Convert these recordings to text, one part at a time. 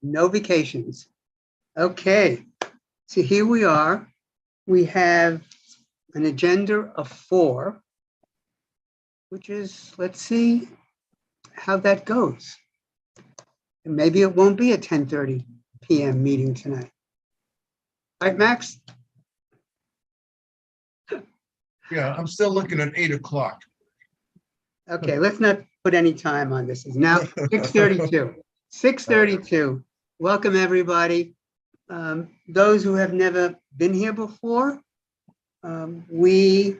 No vacations. Okay, so here we are. We have an agenda of 4, which is, let's see how that goes. And maybe it won't be a 10:30 p.m. meeting tonight. Right, Max? Yeah, I'm still looking at 8 o'clock. Okay, let's not put any time on this. It's now 6:32. 6:32. Welcome, everybody. Those who have never been here before, we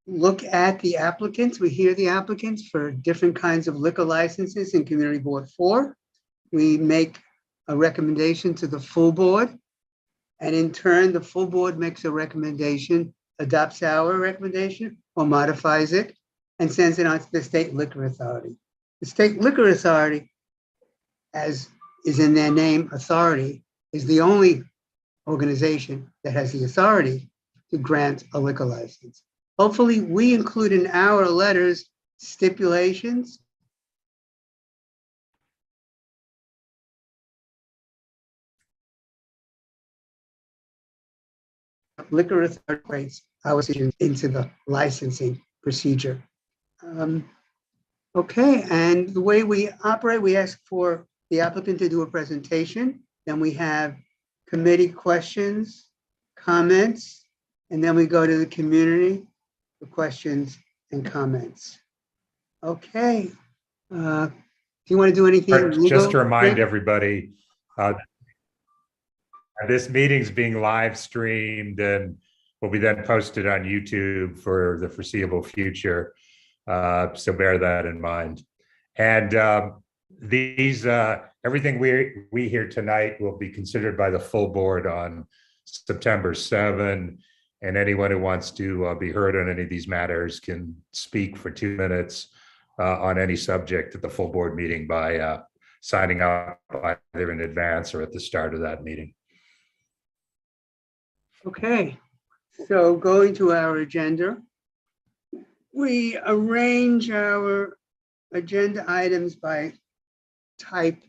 look at the applicants. We hear the applicants for different kinds of liquor licenses in Community Board 4. We make a recommendation to the full board, and in turn, the full board makes a recommendation, adopts our recommendation or modifies it, and sends it on to the State Liquor Authority. The State Liquor Authority, as is in their name, authority, is the only organization that has the authority to grant a liquor license. Hopefully, we include in our letters stipulations liquor authority our decision into the licensing procedure. Okay, and the way we operate, we ask for the applicant to do a presentation, then we have committee questions, comments, and then we go to the community for questions and comments. Okay, do you want to do anything? Just to remind everybody, this meeting's being live streamed and will be then posted on YouTube for the foreseeable future. So bear that in mind. And everything we hear tonight will be considered by the full board on September 7. And anyone who wants to be heard on any of these matters can speak for 2 minutes on any subject at the full board meeting by signing up either in advance or at the start of that meeting. Okay, so going to our agenda, we arrange our agenda items by type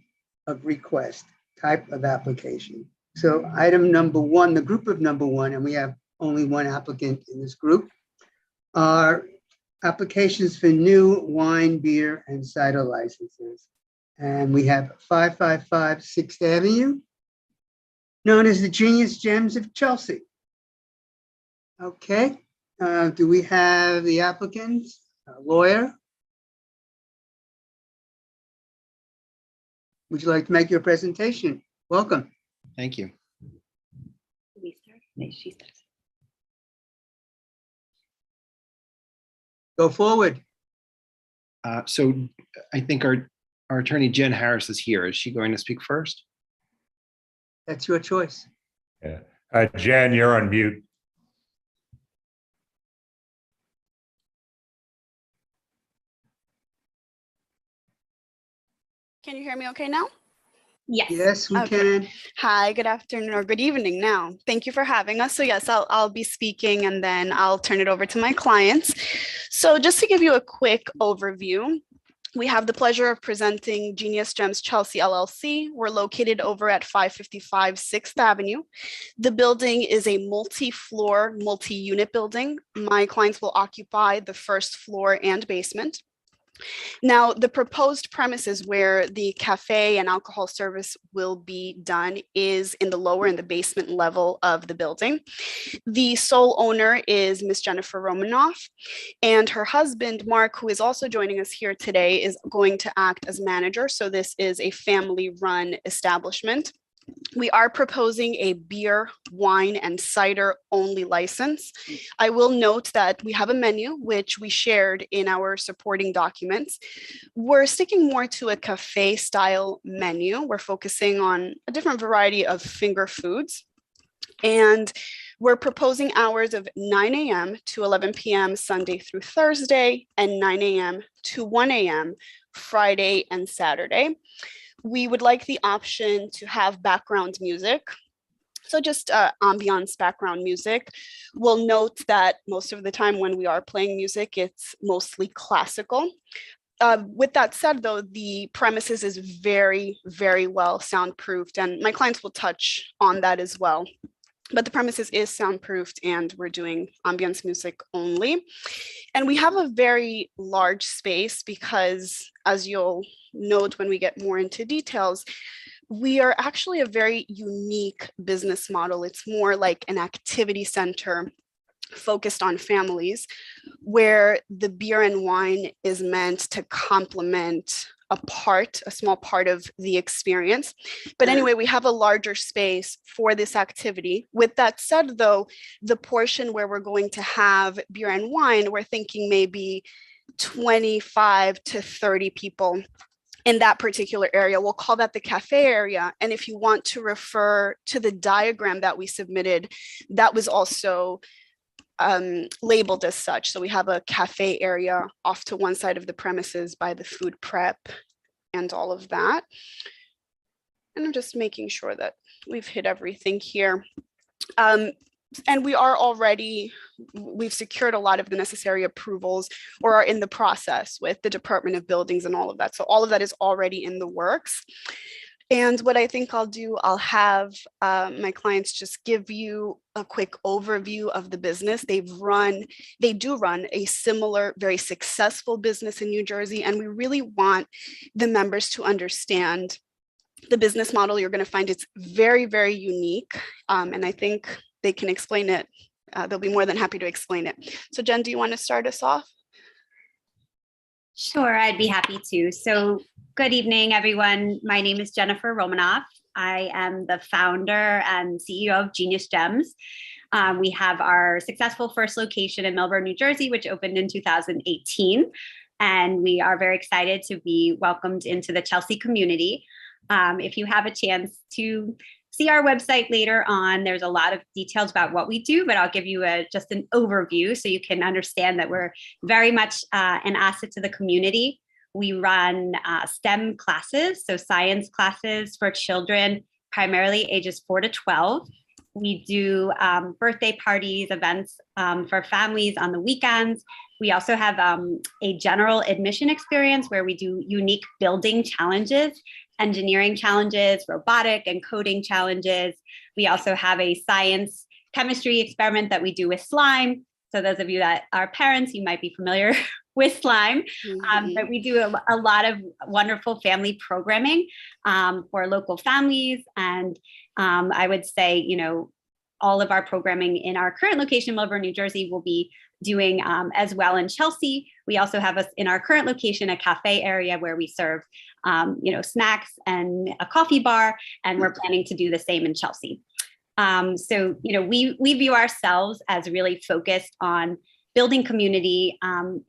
of request, type of application. So item number 1, the group of number 1, and we have only one applicant in this group, are applications for new wine, beer, and cider licenses. And we have 555 6th Avenue, known as the Gems of Chelsea. Okay, do we have the applicant, lawyer? Would you like to make your presentation? Welcome. Thank you. Go forward. So I think our attorney, Jen Harris, is here. Is she going to speak first? That's your choice. Yeah. Jen, you're on mute. Can you hear me okay now? Yes. Yes, we Okay. can. Hi, good afternoon or good evening now. Thank you for having us. So yes, I'll be speaking and then I'll turn it over to my clients. So just to give you a quick overview, we have the pleasure of presenting Gems Chelsea LLC. We're located over at 555 6th Avenue. The building is a multi-floor, multi-unit building. My clients will occupy the first floor and basement. Now, the proposed premises where the cafe and alcohol service will be done is in the lower, in the basement level of the building. The sole owner is Ms. Jennifer Romanoff, and her husband, Mark, who is also joining us here today, is going to act as manager. So this is a family-run establishment. We are proposing a beer, wine, and cider only license. I will note that we have a menu, which we shared in our supporting documents. We're sticking more to a cafe style menu. We're focusing on a different variety of finger foods. And we're proposing hours of 9 a.m. to 11 p.m. Sunday through Thursday, and 9 a.m. to 1 a.m. Friday and Saturday. We would like the option to have background music. So just ambiance background music. We'll note that most of the time when we are playing music, it's mostly classical. With that said, though, the premises is very, very well soundproofed, and my clients will touch on that as well. But the premises is soundproofed, and we're doing ambience music only. And we have a very large space because, as you'll note when we get more into details, we are actually a very unique business model. It's more like an activity center focused on families, where the beer and wine is meant to complement a small part of the experience. But anyway, we have a larger space for this activity. With that said, though, the portion where we're going to have beer and wine, we're thinking maybe 25 to 30 people in that particular area. We'll call that the cafe area. And if you want to refer to the diagram that we submitted, that was also labeled as such. So we have a cafe area off to one side of the premises by the food prep and all of that. And I'm just making sure that we've hit everything here. And we've secured a lot of the necessary approvals, or are in the process with the Department of Buildings and all of that. So all of that is already in the works. And what I think I'll do, I'll have my clients just give you a quick overview of the business. They do run a similar, very successful business in New Jersey. And we really want the members to understand the business model. You're going to find it's very, very unique. And I think they can explain it. They'll be more than happy to explain it. So Jen, do you want to start us off? Sure, I'd be happy to. So good evening, everyone. My name is Jennifer Romanoff. I am the founder and CEO of Genius Gems. We have our successful first location in Millburn, New Jersey, which opened in 2018. And we are very excited to be welcomed into the Chelsea community. If you have a chance to see our website later on, there's a lot of details about what we do, but I'll give you just an overview so you can understand that we're very much an asset to the community. We run STEM classes, so science classes for children, primarily ages 4 to 12. We do birthday parties, events for families on the weekends. We also have a general admission experience where we do unique building challenges, engineering challenges, robotic and coding challenges. We also have a science chemistry experiment that we do with slime. So those of you that are parents, you might be familiar with slime. But we do a lot of wonderful family programming for local families. And I would say, all of our programming in our current location, Millburn, New Jersey, will be doing as well in Chelsea. We also have in our current location, a cafe area where we serve, snacks and a coffee bar, and we're planning to do the same in Chelsea. So, we view ourselves as really focused on building community and,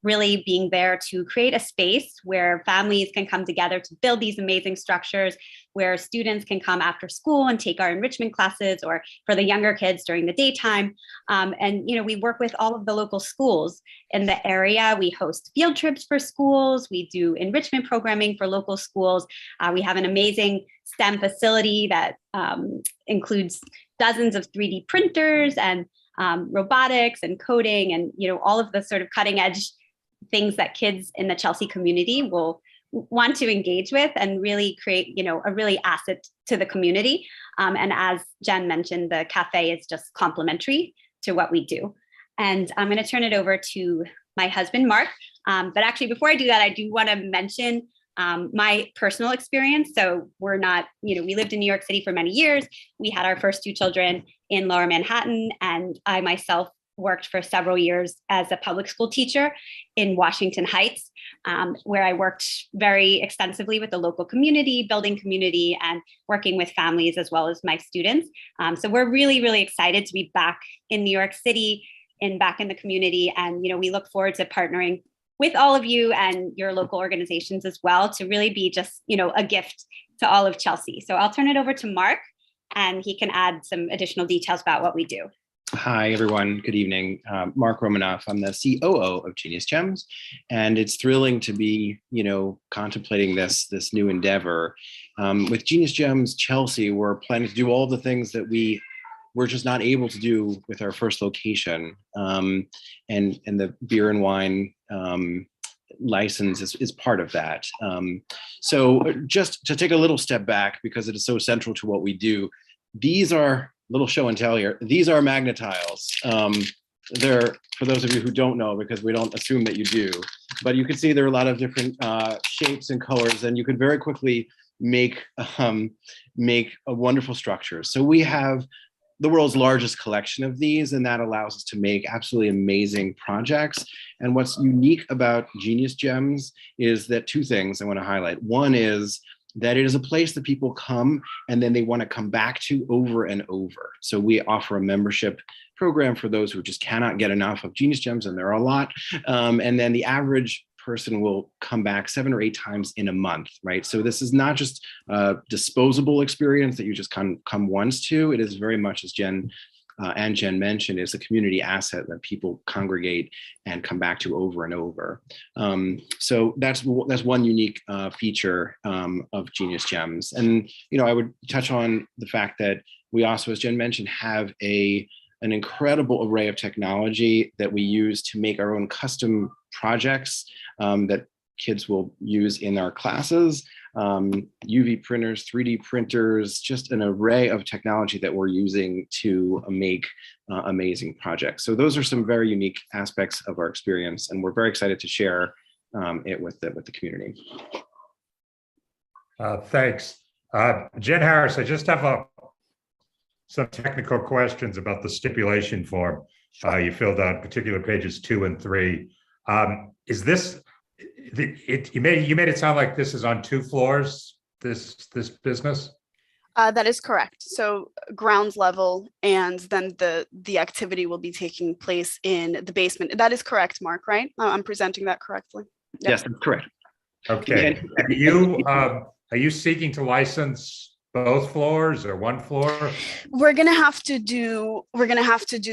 really being there to create a space where families can come together to build these amazing structures, where students can come after school and take our enrichment classes, or for the younger kids during the daytime. And, we work with all of the local schools in the area. We host field trips for schools. We do enrichment programming for local schools. We have an amazing STEM facility that includes dozens of 3D printers and robotics and coding and, all of the sort of cutting edge things that kids in the Chelsea community will want to engage with and really create, a really asset to the community. And as Jen mentioned, the cafe is just complementary to what we do. And I'm going to turn it over to my husband, Mark. But actually, before I do that, I do want to mention my personal experience. So we're not, we lived in New York City for many years. We had our first 2 children in Lower Manhattan, and I myself worked for several years as a public school teacher in Washington Heights, where I worked very extensively with the local community, building community, and working with families as well as my students. So we're really, really excited to be back in New York City and back in the community. And, we look forward to partnering with all of you and your local organizations as well to really be just, a gift to all of Chelsea. So I'll turn it over to Mark, and he can add some additional details about what we do. Hi, everyone. Good evening. Mark Romanoff. I'm the COO of Genius Gems, and it's thrilling to be, contemplating this new endeavor. With Genius Gems Chelsea, we're planning to do all the things that we were just not able to do with our first location, and the beer and wine license is part of that. So just to take a little step back, because it is so central to what we do, these are, little show and tell here, these are Magna Tiles. They're, for those of you who don't know, because we don't assume that you do, but you can see there are a lot of different shapes and colors, and you can very quickly make a wonderful structure. So we have the world's largest collection of these, and that allows us to make absolutely amazing projects. And what's unique about Genius Gems is that two things I want to highlight. One is that it is a place that people come and then they want to come back to over and over. So we offer a membership program for those who just cannot get enough of Genius Gems, and there are a lot. And then the average person will come back 7 or 8 times in a month, right? So this is not just a disposable experience that you just come once to. It is very much, as Jen mentioned, is a community asset that people congregate and come back to over and over. So that's one unique feature of Genius Gems. And I would touch on the fact that we also, as Jen mentioned, have an incredible array of technology that we use to make our own custom projects that kids will use in our classes. UV printers, 3D printers, just an array of technology that we're using to make amazing projects. So those are some very unique aspects of our experience, and we're very excited to share it with the community. Thanks. Jen Harris, I just have some technical questions about the stipulation form. You filled out particular pages 2 and 3. Is this, you made it sound like this is on 2 floors, this business? That is correct. So ground level, and then the activity will be taking place in the basement. That is correct, Mark, right? I'm presenting that correctly. Yep. Yes, that's correct. Okay. Are you seeking to license both floors or one floor? We're gonna have to do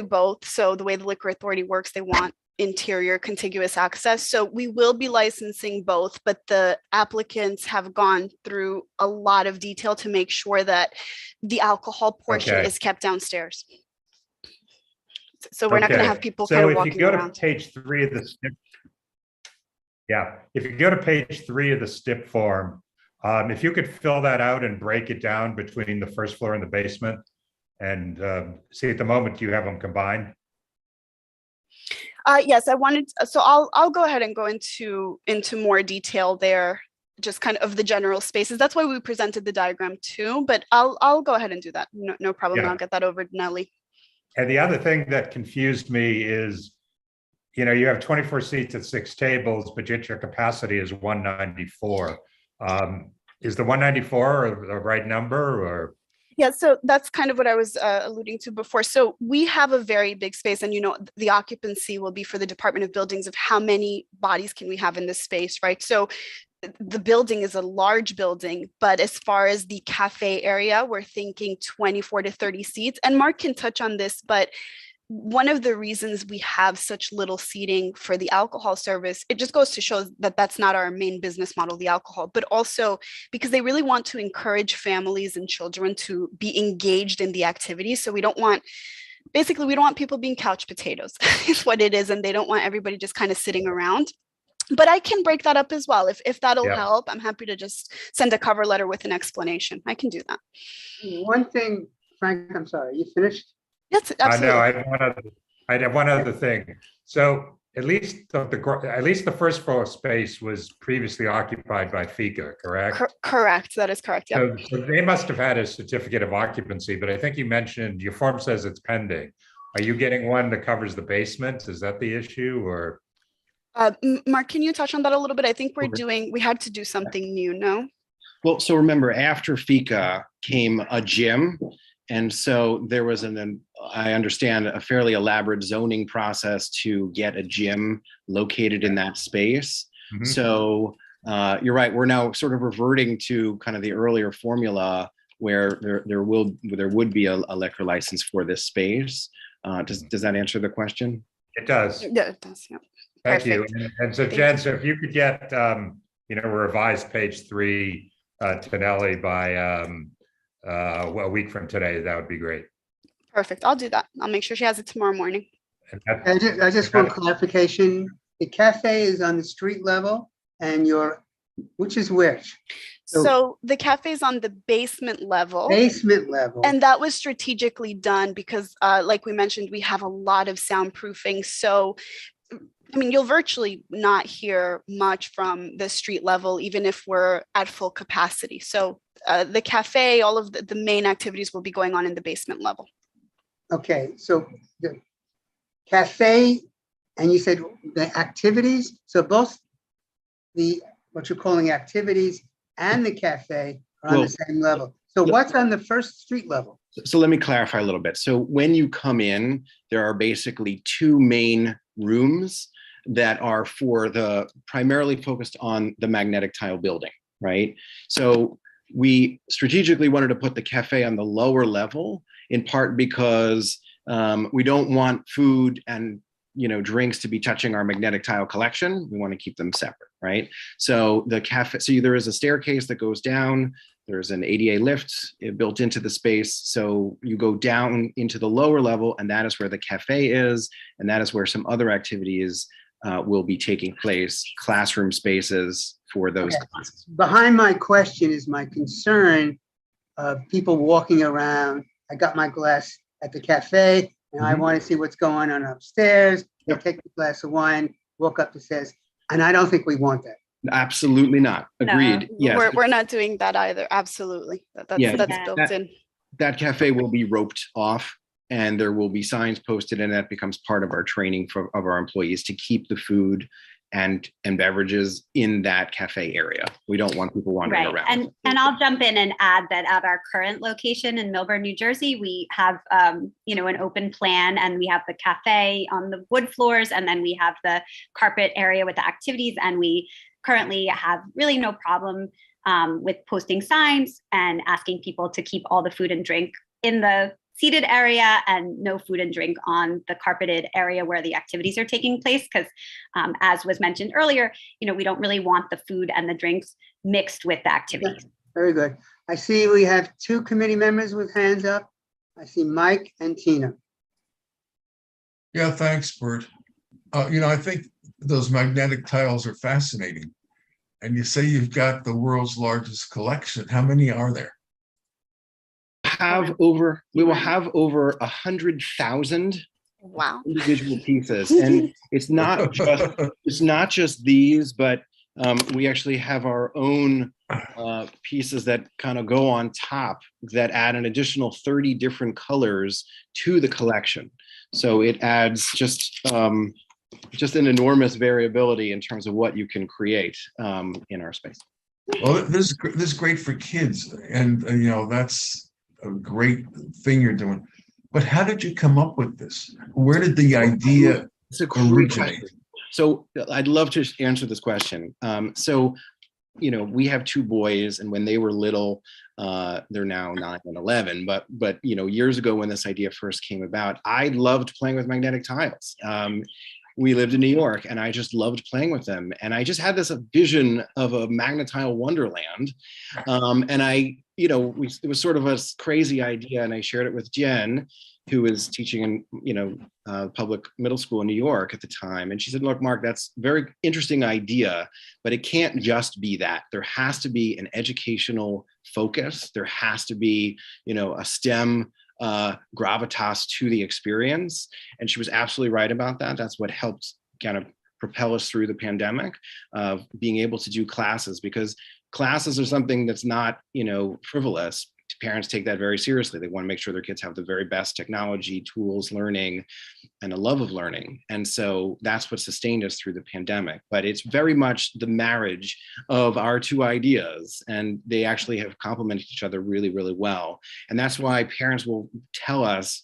both. So the way the Liquor Authority works, they want interior contiguous access. So we will be licensing both, but the applicants have gone through a lot of detail to make sure that the alcohol portion is kept downstairs. So we're not going to have people kind of walking around. So if you go to page 3 of the STIP, if you go to page 3 of the STIP form, if you could fill that out and break it down between the first floor and the basement, and see, at the moment you have them combined. Yes, I wanted. So I'll go ahead and go into more detail there, just kind of the general spaces. That's why we presented the diagram too. But I'll go ahead and do that. No problem. Yeah. I'll get that over to Nelly. And the other thing that confused me is, you have 24 seats at 6 tables, but yet your capacity is 194. Is the 194 the right number, or? Yeah, so that's kind of what I was alluding to before. So we have a very big space, and the occupancy will be for the Department of Buildings of how many bodies can we have in this space, right? So the building is a large building, but as far as the cafe area, we're thinking 24 to 30 seats. And Mark can touch on this, but one of the reasons we have such little seating for the alcohol service, it just goes to show that that's not our main business model, the alcohol, but also because they really want to encourage families and children to be engaged in the activities. So we don't want people being couch potatoes is what it is. And they don't want everybody just kind of sitting around. But I can break that up as well. If that'll help, I'm happy to just send a cover letter with an explanation. I can do that. One thing, Frank, I'm sorry, you finished? Yes, absolutely. I know. I have one other thing. So at least the first floor space was previously occupied by FICA, correct? Correct. That is correct. Yeah. So they must have had a certificate of occupancy, but I think you mentioned your form says it's pending. Are you getting one that covers the basement? Is that the issue, or? Mark, can you touch on that a little bit? I think we had to do something new, no? Well, so remember, after FICA came a gym. And so there was I understand, a fairly elaborate zoning process to get a gym located in that space. Mm-hmm. So you're right, we're now sort of reverting to kind of the earlier formula where there would be a liquor license for this space. Does that answer the question? It does. Yeah, it does. Yeah. Thank Perfect. you. And so Jen, so if you could get a revised page 3 to Nelly by a week from today, that would be great. Perfect. I'll do that. I'll make sure she has it tomorrow morning. I just want clarification. the cafe is on the street level and which is which? So the cafe is on the basement level. Basement level. And that was strategically done because, like we mentioned, we have a lot of soundproofing. So, I mean, you'll virtually not hear much from the street level, even if we're at full capacity. So the cafe, all of the main activities will be going on in the basement level. Okay, so the cafe, and you said the activities, so both what you're calling activities and the cafe are on the same level. So what's on the first street level? So let me clarify a little bit. So when you come in, there are basically two main rooms that are primarily focused on the magnetic tile building, right? So we strategically wanted to put the cafe on the lower level, in part because we don't want food and drinks to be touching our magnetic tile collection. We want to keep them separate, right? So the cafe, so there is a staircase that goes down. There's an ADA lift built into the space. So you go down into the lower level, and that is where the cafe is. And that is where some other activities will be taking place, classroom spaces for those classes. Behind my question is my concern of people walking around. I got my glass at the cafe, and I want to see what's going on upstairs. They take a glass of wine, walk up the stairs, and I don't think we want that. Absolutely not. Agreed. No, Yes. we're not doing that either. Absolutely. That's built in. That cafe will be roped off, and there will be signs posted, and that becomes part of our training of our employees to keep the food and beverages in that cafe area. We don't want people wandering around. And I'll jump in and add that at our current location in Millburn, New Jersey, we have an open plan, and we have the cafe on the wood floors, and then we have the carpet area with the activities, and we currently have really no problem with posting signs and asking people to keep all the food and drink in the seated area and no food and drink on the carpeted area where the activities are taking place. Because as was mentioned earlier, we don't really want the food and the drinks mixed with the activities. Very good. I see we have two committee members with hands up. I see Mike and Tina. Yeah, thanks, Bert. I think those magnetic tiles are fascinating. And you say you've got the world's largest collection. How many are there? We will have over 100,000 individual pieces, and it's not just these, but we actually have our own pieces that kind of go on top that add an additional 30 different colors to the collection. So it adds just an enormous variability in terms of what you can create in our space. Well, this is great for kids, and that's a great thing you're doing. But how did you come up with this? Where did the idea originate? So I'd love to answer this question. We have two boys, and when they were little, they're now 9 and 11. But years ago when this idea first came about, I loved playing with magnetic tiles. We lived in New York, and I just loved playing with them. And I just had this vision of a Magna Tile wonderland. It was sort of a crazy idea, and I shared it with Jen, who was teaching in, public middle school in New York at the time. And she said, look, Mark, that's a very interesting idea, but it can't just be that. There has to be an educational focus. There has to be, a STEM gravitas to the experience. And she was absolutely right about that. That's what helped kind of propel us through the pandemic, of being able to do classes, because classes are something that's not, frivolous. Parents take that very seriously. They want to make sure their kids have the very best technology, tools, learning, and a love of learning. And so that's what sustained us through the pandemic. But it's very much the marriage of our two ideas, and they actually have complemented each other really, really well. And that's why parents will tell us,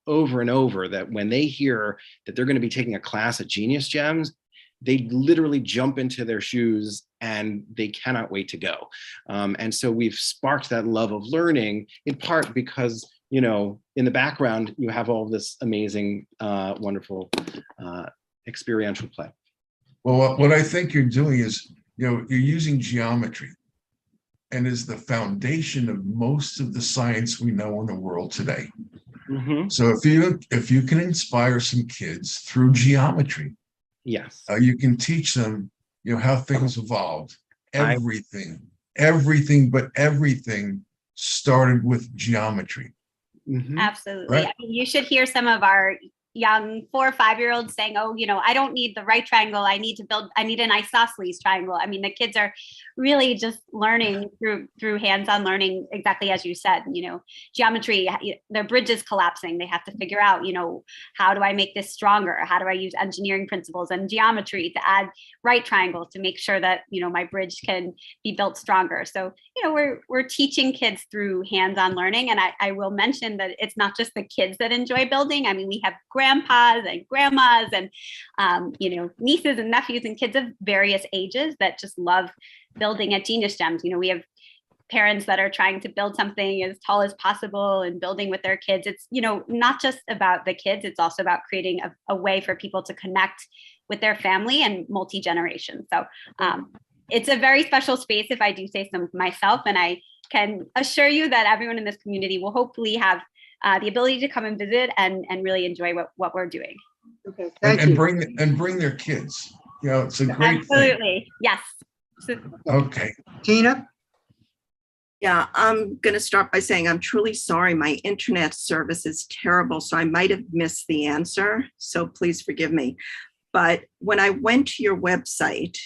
over and over, that when they hear that they're going to be taking a class at Genius Gems, they literally jump into their shoes and they cannot wait to go. And so we've sparked that love of learning, in part because, in the background, you have all this amazing, wonderful experiential play. Well, what I think you're doing is, you're using geometry, and is the foundation of most of the science we know in the world today. Mm-hmm. So if you can inspire some kids through geometry, Yes. You can teach them, how things evolved. I- Everything but everything started with geometry. Mhm. Absolutely. Right. I mean, you should hear some of our young 4 or 5-year-olds saying, oh, I don't need the right triangle. I need an isosceles triangle. I mean, the kids are really just learning through hands-on learning, exactly as you said, geometry, their bridge is collapsing. They have to figure out, how do I make this stronger? How do I use engineering principles and geometry to add right triangles to make sure that, my bridge can be built stronger. So, we're teaching kids through hands-on learning. And I will mention that it's not just the kids that enjoy building. I mean, we have grandpas and grandmas and, nieces and nephews and kids of various ages that just love building at Genius Gems. We have parents that are trying to build something as tall as possible and building with their kids. It's, not just about the kids. It's also about creating a way for people to connect with their family and multi-generation. So it's a very special space, if I do say so myself. And I can assure you that everyone in this community will hopefully have the ability to come and visit and really enjoy what we're doing. Okay, thank And you. bring their kids. It's a great thing. Absolutely. Yes. Okay. Tina? Yeah, I'm going to start by saying I'm truly sorry. My internet service is terrible, so I might have missed the answer. So please forgive me. But when I went to your website,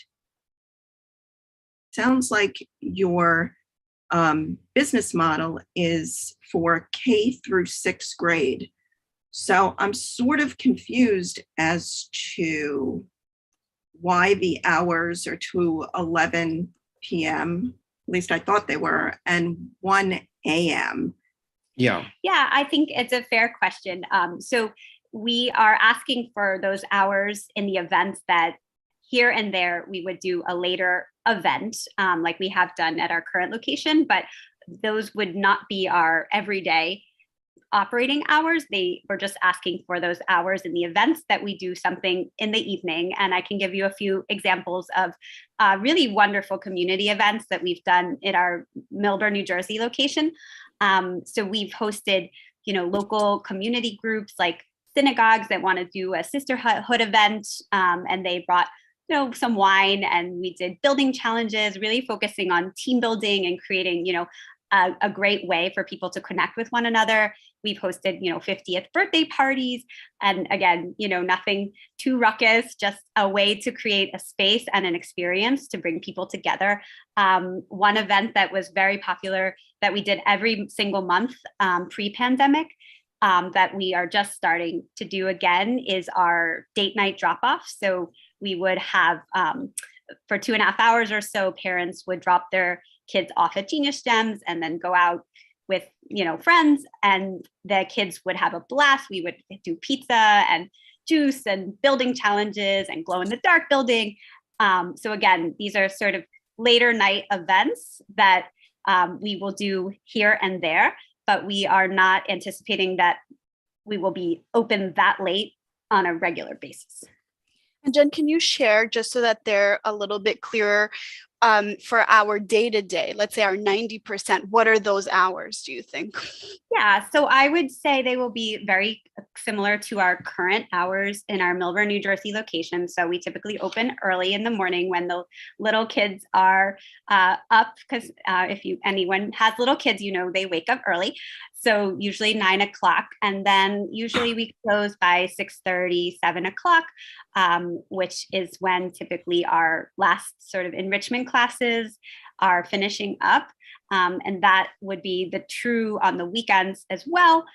sounds like your business model is for K through 6th grade. So I'm sort of confused as to why the hours are to 11 p.m. At least I thought they were, and 1 a.m. Yeah. Yeah, I think it's a fair question. So we are asking for those hours in the events that here and there we would do a later event, like we have done at our current location, but those would not be our everyday operating hours. We're just asking for those hours in the events that we do something in the evening. And I can give you a few examples of really wonderful community events that we've done in our Millburn, New Jersey location. So we've hosted, local community groups like synagogues that want to do a sisterhood event, and they brought some wine, and we did building challenges, really focusing on team building and creating, a great way for people to connect with one another. We've hosted, 50th birthday parties. And again, nothing too ruckus, just a way to create a space and an experience to bring people together. One event that was very popular that we did every single month pre-pandemic, that we are just starting to do again, is our date night drop-off. So we would have, for 2.5 hours or so, parents would drop their kids off at Genius Gems and then go out with, friends, and the kids would have a blast. We would do pizza and juice and building challenges and glow in the dark building. So again, these are sort of later night events that we will do here and there, but we are not anticipating that we will be open that late on a regular basis. And Jen, can you share, just so that they're a little bit clearer, for our day-to-day, let's say our 90%, what are those hours, do you think? Yeah, so I would say they will be very similar to our current hours in our Millburn, New Jersey location. So we typically open early in the morning when the little kids are up, because anyone has little kids, they wake up early. So usually 9 o'clock, and then usually we close by 6:30, 7 o'clock, which is when typically our last sort of enrichment classes are finishing up. And that would be the true on the weekends as well,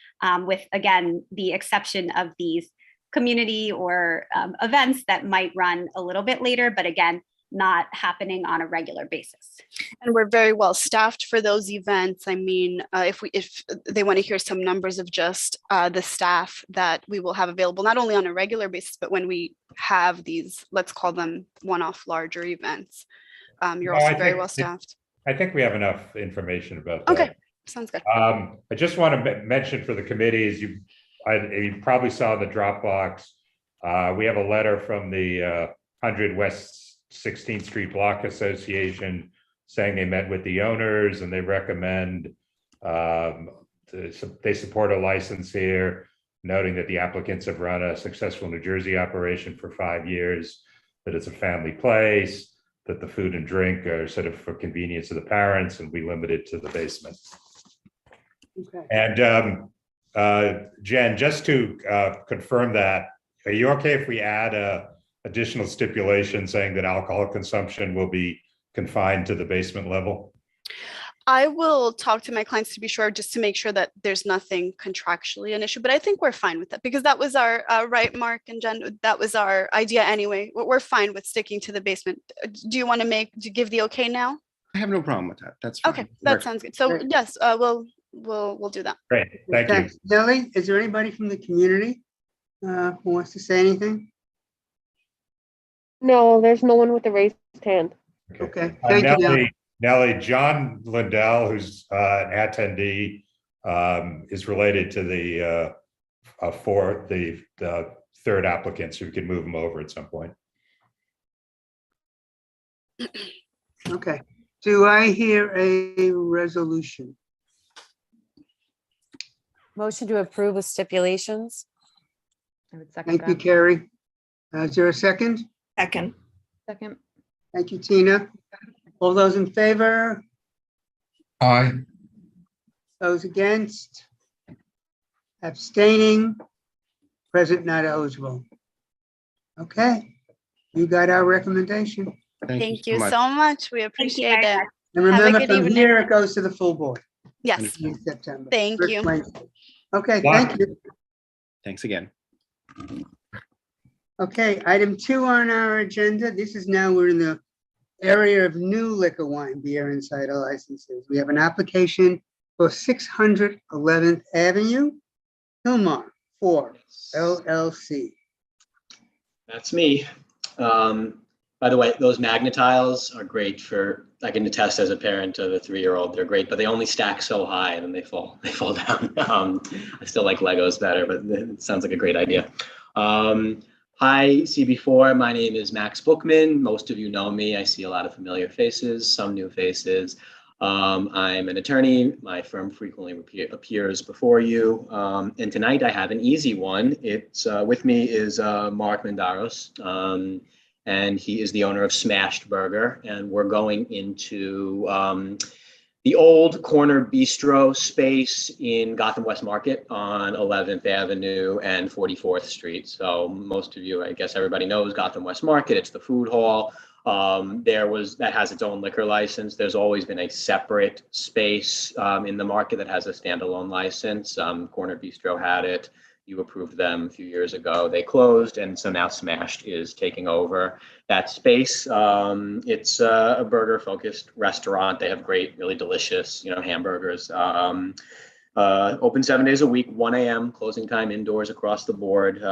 with, again, the exception of these community or events that might run a little bit later, but again, not happening on a regular basis. And we're very well staffed for those events. I mean, if they want to hear some numbers of just the staff that we will have available, not only on a regular basis, but when we have these, let's call them one-off larger events, you're also very well staffed. I think we have enough information about that. Okay, sounds good. I just want to mention for the committees, you probably saw the Dropbox. We have a letter from the 100 West 16th Street Block Association saying they met with the owners and they recommend, they support a license here. noting that the applicants have run a successful New Jersey operation for 5 years, that it's a family place, that the food and drink are sort of for convenience of the parents, and we limit it to the basement. Okay. And Jen, just to confirm that, are you okay if we add a additional stipulation saying that alcohol consumption will be confined to the basement level? I will talk to my clients to be sure, just to make sure that there's nothing contractually an issue, but I think we're fine with that because that was our, right, Mark and Jen, that was our idea anyway. We're fine with sticking to the basement. Do you want to give the okay now? I have no problem with that. That's fine. Okay, that sounds good. So Great. yes, we'll do that. Great, thank you. Thanks. Nellie, is there anybody from the community who wants to say anything? No, there's no one with a raised hand. Okay, thank you, Nellie. Nellie, John Lindell, who's an attendee, is related to the third applicant, so we can move him over at some point. Okay, do I hear a resolution? Motion to approve with stipulations. I would second Thank you, that. Carrie. Is there a second? Second. Second. Thank you, Tina. All those in favor? Aye. Those against? Abstaining? Present not eligible. Okay, you got our recommendation. Thank you so much. We appreciate very it. much. And Have a remember, good from evening. here, it goes to the full board Yes, in September. Thank First you. Wednesday. Okay, Wow. thank you. Thanks again. Okay, item 2 on our agenda. This is now, we're in the area of new liquor, wine, beer, and cider licenses. We have an application for 611th Avenue, Hilmar 4 LLC. That's me. By the way, those Magna Tiles are great for, I can attest as a parent of a 3-year-old, they're great, but they only stack so high and then they fall down. I still like Legos better, but it sounds like a great idea. Hi, CB4. My name is Max Bookman. Most of you know me. I see a lot of familiar faces, some new faces. I'm an attorney. My firm frequently appears before you. And tonight I have an easy one. It's with me is Mark Mendaros, and he is the owner of Smashed Burger. And we're going into the old corner bistro space in Gotham West Market on 11th Avenue and 44th Street. So most of you, I guess everybody knows Gotham West Market. It's the food hall. That has its own liquor license. There's always been a separate space in the market that has a standalone license. Corner Bistro had it. You approved them a few years ago. They closed, and so now Smashed is taking over that space. It's a burger-focused restaurant. They have great, really delicious, hamburgers. Open 7 days a week, 1 a.m. closing time indoors across the board.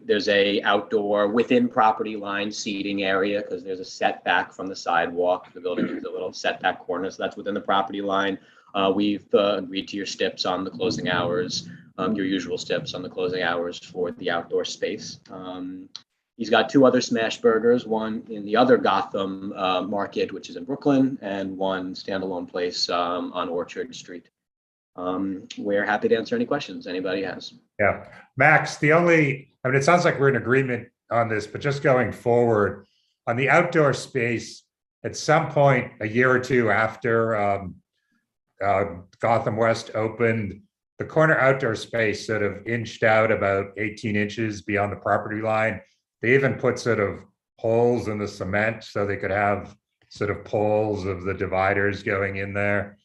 There's a outdoor within property line seating area because there's a setback from the sidewalk. The building is a little setback corner, so that's within the property line. We've agreed to your steps on the closing hours, your usual steps on the closing hours for the outdoor space. He's got 2 other Smash Burgers, one in the other Gotham market, which is in Brooklyn, and one standalone place on Orchard Street. We're happy to answer any questions anybody has. Yeah, Max, it sounds like we're in agreement on this, but just going forward on the outdoor space, at some point, a year or two after Gotham West opened, the corner outdoor space sort of inched out about 18 inches beyond the property line. They even put sort of holes in the cement so they could have sort of poles of the dividers going in there.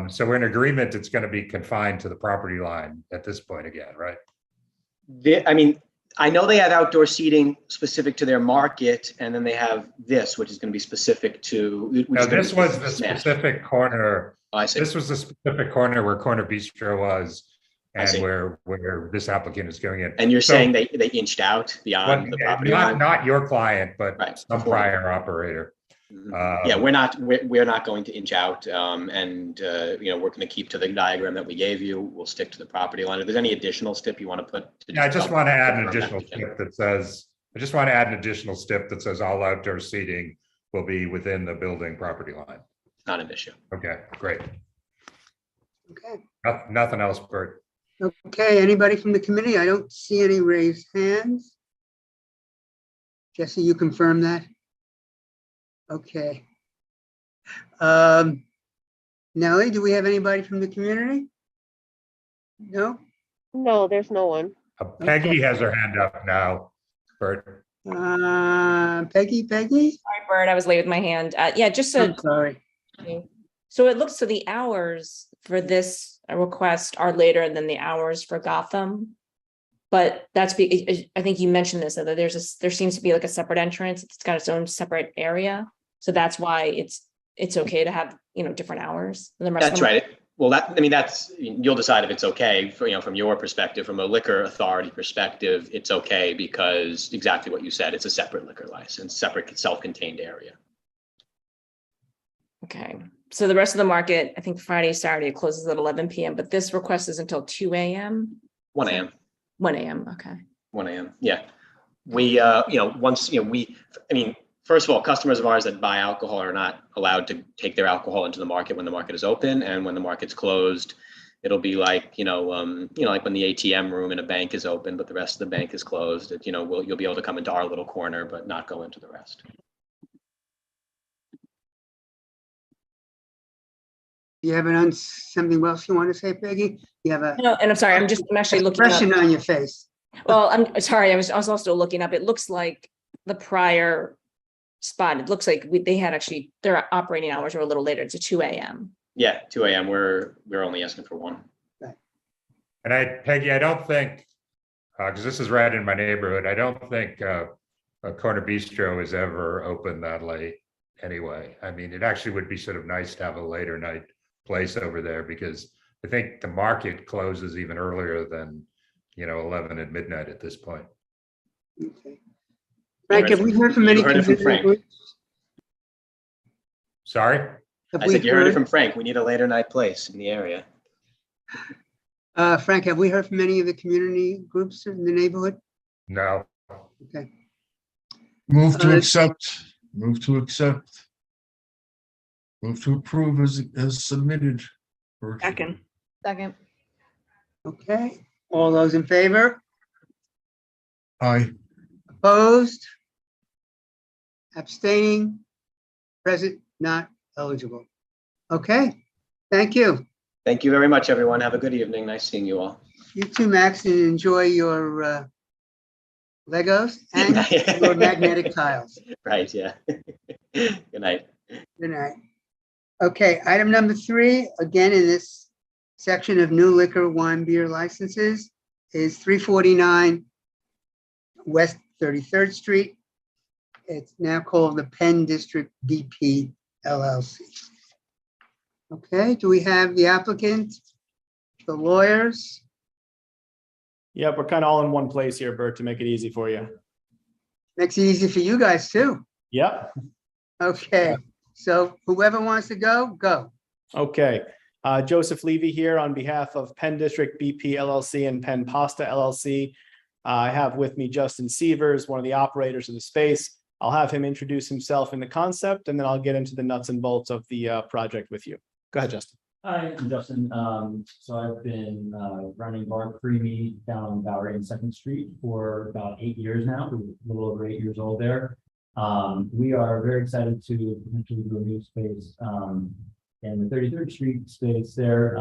So we're in agreement it's going to be confined to the property line at this point again, right? I know they have outdoor seating specific to their market, and then they have this, which is going to be specific to. No, this was the specific corner. Oh, I see. This was the specific corner where Corner Bistro was, I and see. where this applicant is going in. And you're So- saying they inched out beyond the property line? Not your client, but Right, some before. prior operator. Yeah, we're not going to inch out, and we're going to keep to the diagram that we gave you. We'll stick to the property line. If there's any additional step you want to put. Yeah, I just want to add an confirm additional that, step that says, all outdoor seating will be within the building property line. Not an issue. Okay, great. Okay, Nothing else, Bert. Okay, anybody from the committee? I don't see any raised hands. Jesse, you confirm that? Okay. Nellie, do we have anybody from the community? No? No, there's no one. Peggy has her hand up now, Bert. Peggy? Sorry, Bert, I was late with my hand. Yeah, just I'm a, sorry. so it looks so the hours for this request are later than the hours for Gotham. But that's, I think you mentioned this, that there seems to be like a separate entrance. It's got its own separate area. So that's why it's okay to have, different hours than the rest of That's them. right. Well, you'll decide if it's okay from your perspective. From a liquor authority perspective, it's okay because exactly what you said, it's a separate liquor license, separate self-contained area. Okay. So the rest of the market, I think Friday, Saturday, it closes at 11 p.m., but this request is until 2 a.m. 1 a.m. 1 a.m. Okay. 1 a.m. Yeah. We, first of all, customers of ours that buy alcohol are not allowed to take their alcohol into the market when the market is open, and when the market's closed, it'll be like, like when the ATM room in a bank is open, but the rest of the bank is closed. You'll be able to come into our little corner, but not go into the rest. You have something else you want to say, Peggy? You have a No, and I'm sorry, I'm actually looking up. expression on your face. Well, I'm sorry, I was also looking up. It looks like the prior spot, it looks like they had actually, their operating hours are a little later. It's a 2 a.m. Yeah, 2 a.m. We're only asking for 1. And Peggy, I don't think, because this is right in my neighborhood, I don't think a Corner Bistro is ever open that late anyway. I mean, it actually would be sort of nice to have a later night place over there, because I think the market closes even earlier than, 11 at midnight at this point. Okay. Frank, have we heard from any community groups? Sorry? I said you heard it from Frank. We need a later night place in the area. Frank, have we heard from any of the community groups in the neighborhood? No. Okay. Move to accept. Move to accept. Move to approve as submitted. Second. Second. Okay. All those in favor? Aye. Opposed? Abstaining? Present, not eligible. Okay. Thank you. Thank you very much, everyone. Have a good evening. Nice seeing you all. You too, Max, and enjoy your Legos and your magnetic tiles. Right, yeah. Good night. Good night. Okay, item number 3, again in this section of new liquor, wine, beer licenses, is 349 West 33rd Street. It's now called the Penn District BP LLC. Okay, do we have the applicant, the lawyers? Yep, we're kind of all in one place here, Bert, to make it easy for you. Makes it easy for you guys too. Yep. Okay, so whoever wants to go, go. Okay. Joseph Levy here on behalf of Penn District BP LLC and Penn Pasta LLC. I have with me Justin Sievers, one of the operators of the space. I'll have him introduce himself in the concept, and then I'll get into the nuts and bolts of the project with you. Go ahead, Justin. Hi, I'm Justin. So I've been running Bar Creamy down on Bowery and 2nd Street for about 8 years now. We're a little over 8 years old there. We are very excited to potentially do a new space in the 33rd Street space there.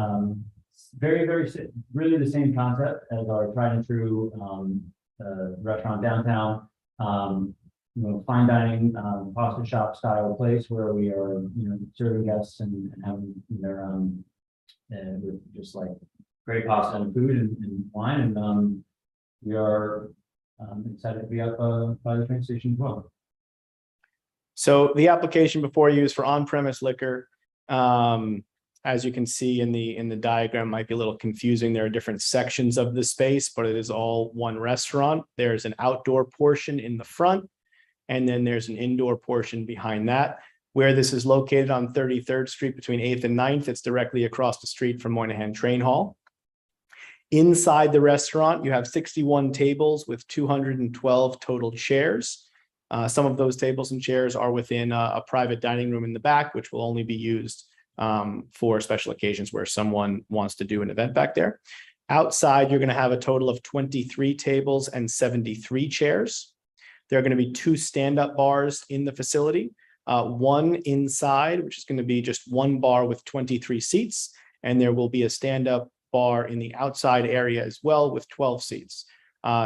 Really the same concept as our tried and true restaurant downtown. Fine dining, pasta shop style place where we are, serving guests and having their with just like great pasta and food and wine. And we are excited to be up by the train station as well. So the application before you is for on-premise liquor. As you can see in the diagram, might be a little confusing. There are different sections of the space, but it is all one restaurant. There's an outdoor portion in the front, and then there's an indoor portion behind that. Where this is located on 33rd Street between 8th and 9th, it's directly across the street from Moynihan Train Hall. Inside the restaurant, you have 61 tables with 212 total chairs. Some of those tables and chairs are within a private dining room in the back, which will only be used for special occasions where someone wants to do an event back there. Outside, you're going to have a total of 23 tables and 73 chairs. There are going to be 2 stand-up bars in the facility, one inside, which is going to be just one bar with 23 seats, and there will be a stand-up bar in the outside area as well with 12 seats.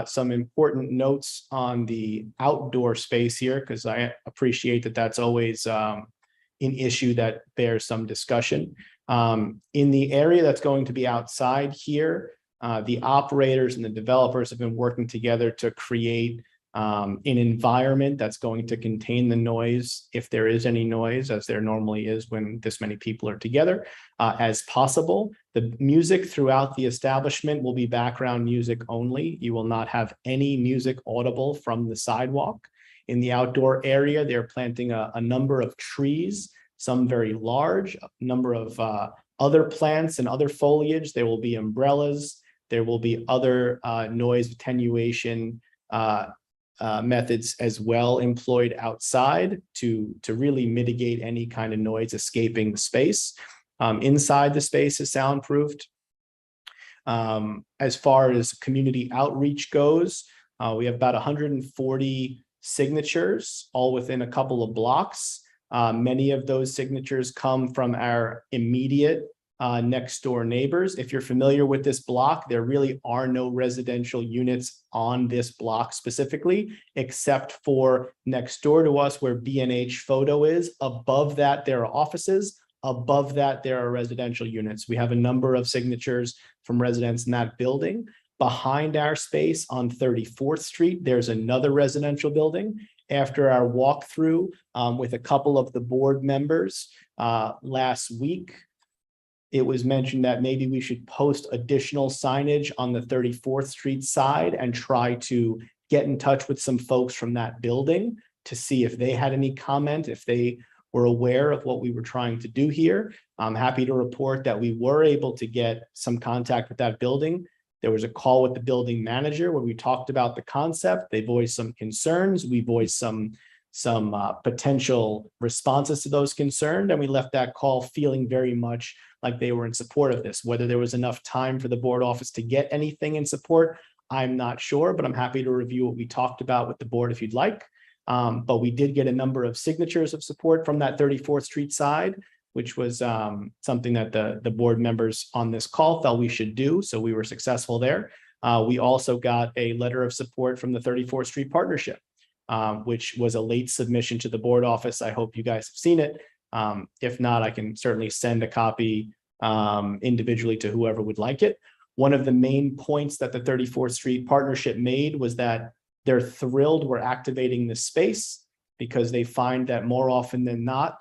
Some important notes on the outdoor space here, because I appreciate that that's always an issue that bears some discussion. In the area that's going to be outside here, the operators and the developers have been working together to create an environment that's going to contain the noise, if there is any noise, as there normally is when this many people are together, as possible. The music throughout the establishment will be background music only. You will not have any music audible from the sidewalk. In the outdoor area, they're planting a number of trees, some very large, a number of other plants and other foliage. There will be umbrellas. There will be other noise attenuation methods as well employed outside to really mitigate any kind of noise escaping the space. Inside the space is soundproofed. As far as community outreach goes, we have about 140 signatures, all within a couple of blocks. Many of those signatures come from our immediate next door neighbors. If you're familiar with this block, there really are no residential units on this block specifically, except for next door to us where B&H Photo is. Above that, there are offices. Above that, there are residential units. We have a number of signatures from residents in that building. Behind our space on 34th Street, there's another residential building. After our walkthrough with a couple of the board members last week, it was mentioned that maybe we should post additional signage on the 34th Street side and try to get in touch with some folks from that building to see if they had any comment, if they were aware of what we were trying to do here. I'm happy to report that we were able to get some contact with that building. There was a call with the building manager where we talked about the concept. They voiced some concerns. We voiced some potential responses to those concerns, and we left that call feeling very much like they were in support of this. Whether there was enough time for the board office to get anything in support, I'm not sure, but I'm happy to review what we talked about with the board if you'd like. But we did get a number of signatures of support from that 34th Street side, which was something that the board members on this call felt we should do. So we were successful there. We also got a letter of support from the 34th Street Partnership, which was a late submission to the board office. I hope you guys have seen it. If not, I can certainly send a copy individually to whoever would like it. One of the main points that the 34th Street Partnership made was that they're thrilled we're activating this space because they find that more often than not,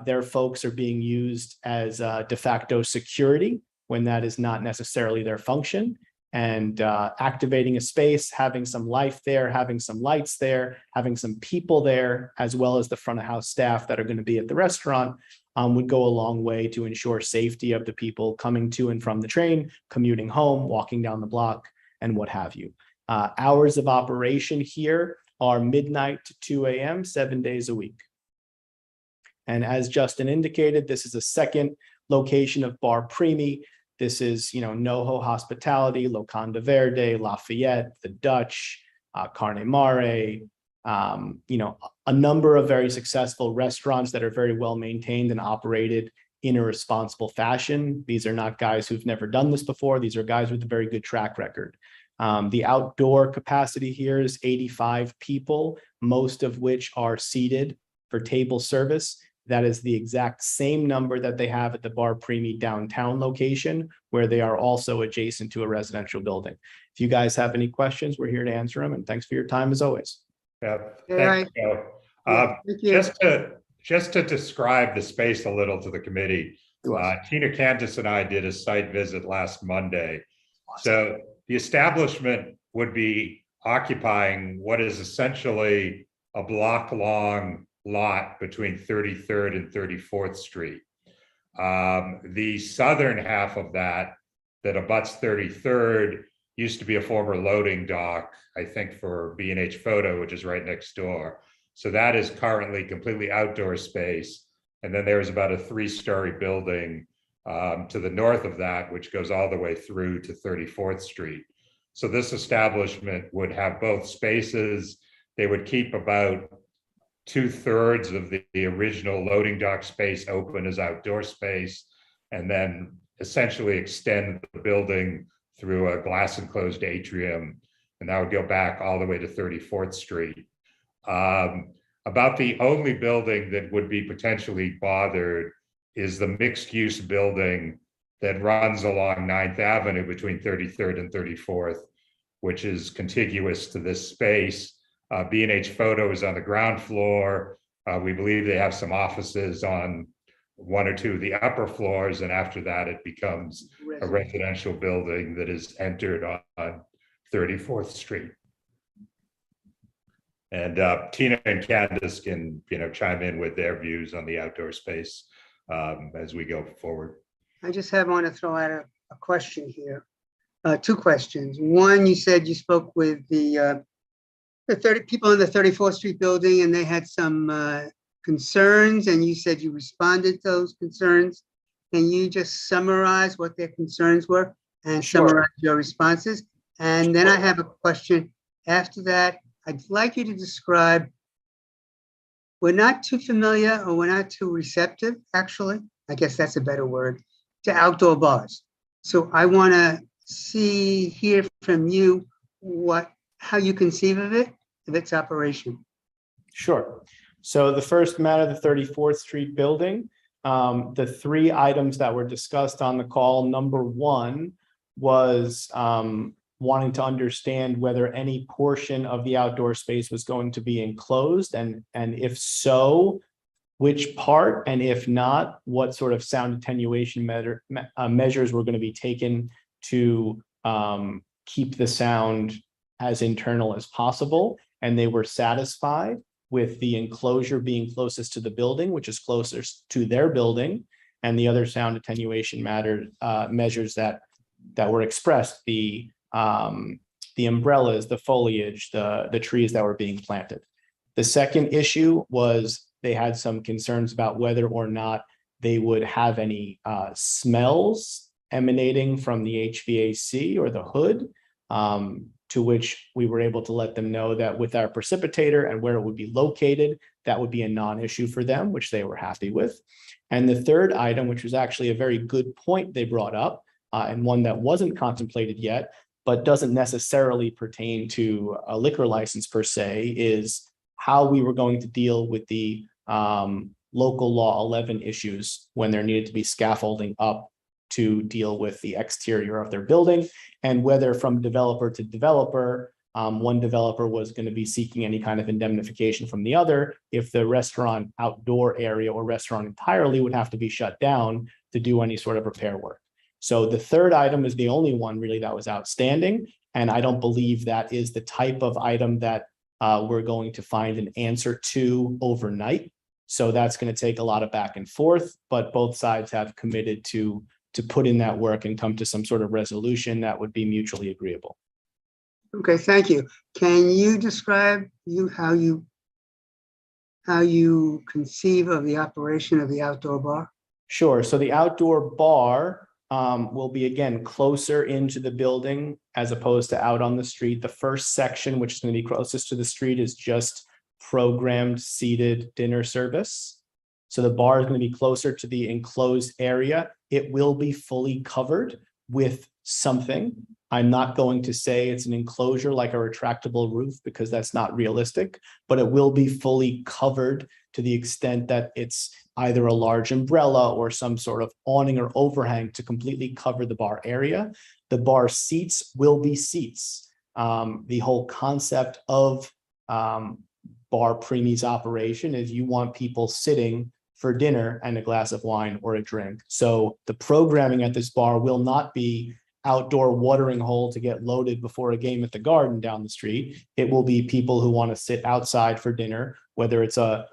their folks are being used as de facto security when that is not necessarily their function. And activating a space, having some life there, having some lights there, having some people there, as well as the front of house staff that are going to be at the restaurant would go a long way to ensure safety of the people coming to and from the train, commuting home, walking down the block, and what have you. Hours of operation here are midnight to 2 a.m., 7 days a week. And as Justin indicated, this is a second location of Bar Primi. This is, NoHo Hospitality, Locanda Verde, Lafayette, The Dutch, Carne Mare, a number of very successful restaurants that are very well maintained and operated in a responsible fashion. These are not guys who've never done this before. These are guys with a very good track record. The outdoor capacity here is 85 people, most of which are seated for table service. That is the exact same number that they have at the Bar Primi downtown location, where they are also adjacent to a residential building. If you guys have any questions, we're here to answer them. And thanks for your time as always. Yeah, Right. thank you. Thank you. Just to describe the space a little to the committee, Tina Candace and I did a site visit last Monday. So the establishment would be occupying what is essentially a block-long lot between 33rd and 34th Street. The southern half of that abuts 33rd used to be a former loading dock, I think, for B&H Photo, which is right next door. So that is currently completely outdoor space. And then there's about a 3-story building to the north of that, which goes all the way through to 34th Street. So this establishment would have both spaces. They would keep about 2/3 of the original loading dock space open as outdoor space, and then essentially extend the building through a glass enclosed atrium, and that would go back all the way to 34th Street. About the only building that would be potentially bothered is the mixed use building that runs along 9th Avenue between 33rd and 34th, which is contiguous to this space. B&H Photo is on the ground floor. We believe they have some offices on 1 or 2 of the upper floors, and after that it becomes a residential building that is entered on 34th Street. And Tina and Candace can, chime in with their views on the outdoor space as we go forward. I just want to throw out a question here. 2 questions. One, you said you spoke with the 30 people in the 34th Street building, and they had some concerns, and you said you responded to those concerns. Can you just summarize what their concerns were and summarize your responses? And then I have a question after that. I'd like you to describe, we're not too familiar, or we're not too receptive, actually, I guess that's a better word, to outdoor bars. So I want to hear from you how you conceive of its operation. Sure. So the first matter, the 34th Street building, the 3 items that were discussed on the call, number 1 was wanting to understand whether any portion of the outdoor space was going to be enclosed, and if so, which part, and if not, what sort of sound attenuation measures were going to be taken to keep the sound as internal as possible. And they were satisfied with the enclosure being closest to the building, which is closest to their building, and the other sound attenuation measures that were expressed, the umbrellas, the foliage, the trees that were being planted. The second issue was they had some concerns about whether or not they would have any smells emanating from the HVAC or the hood, to which we were able to let them know that with our precipitator and where it would be located, that would be a non-issue for them, which they were happy with. And the third item, which was actually a very good point they brought up, and one that wasn't contemplated yet, but doesn't necessarily pertain to a liquor license per se, is how we were going to deal with the local law 11 issues when there needed to be scaffolding up to deal with the exterior of their building, and whether from developer to developer, one developer was going to be seeking any kind of indemnification from the other if the restaurant outdoor area or restaurant entirely would have to be shut down to do any sort of repair work. So the third item is the only one really that was outstanding, and I don't believe that is the type of item that we're going to find an answer to overnight. So that's going to take a lot of back and forth, but both sides have committed to put in that work and come to some sort of resolution that would be mutually agreeable. Okay, thank you. Can you describe how you conceive of the operation of the outdoor bar? Sure. So the outdoor bar will be, again, closer into the building as opposed to out on the street. The first section, which is going to be closest to the street, is just programmed seated dinner service. So the bar is going to be closer to the enclosed area. It will be fully covered with something. I'm not going to say it's an enclosure like a retractable roof because that's not realistic, but it will be fully covered to the extent that it's either a large umbrella or some sort of awning or overhang to completely cover the bar area. The bar seats will be seats. The whole concept of bar premies operation is you want people sitting for dinner and a glass of wine or a drink. So the programming at this bar will not be outdoor watering hole to get loaded before a game at the Garden down the street. It will be people who want to sit outside for dinner, whether it's a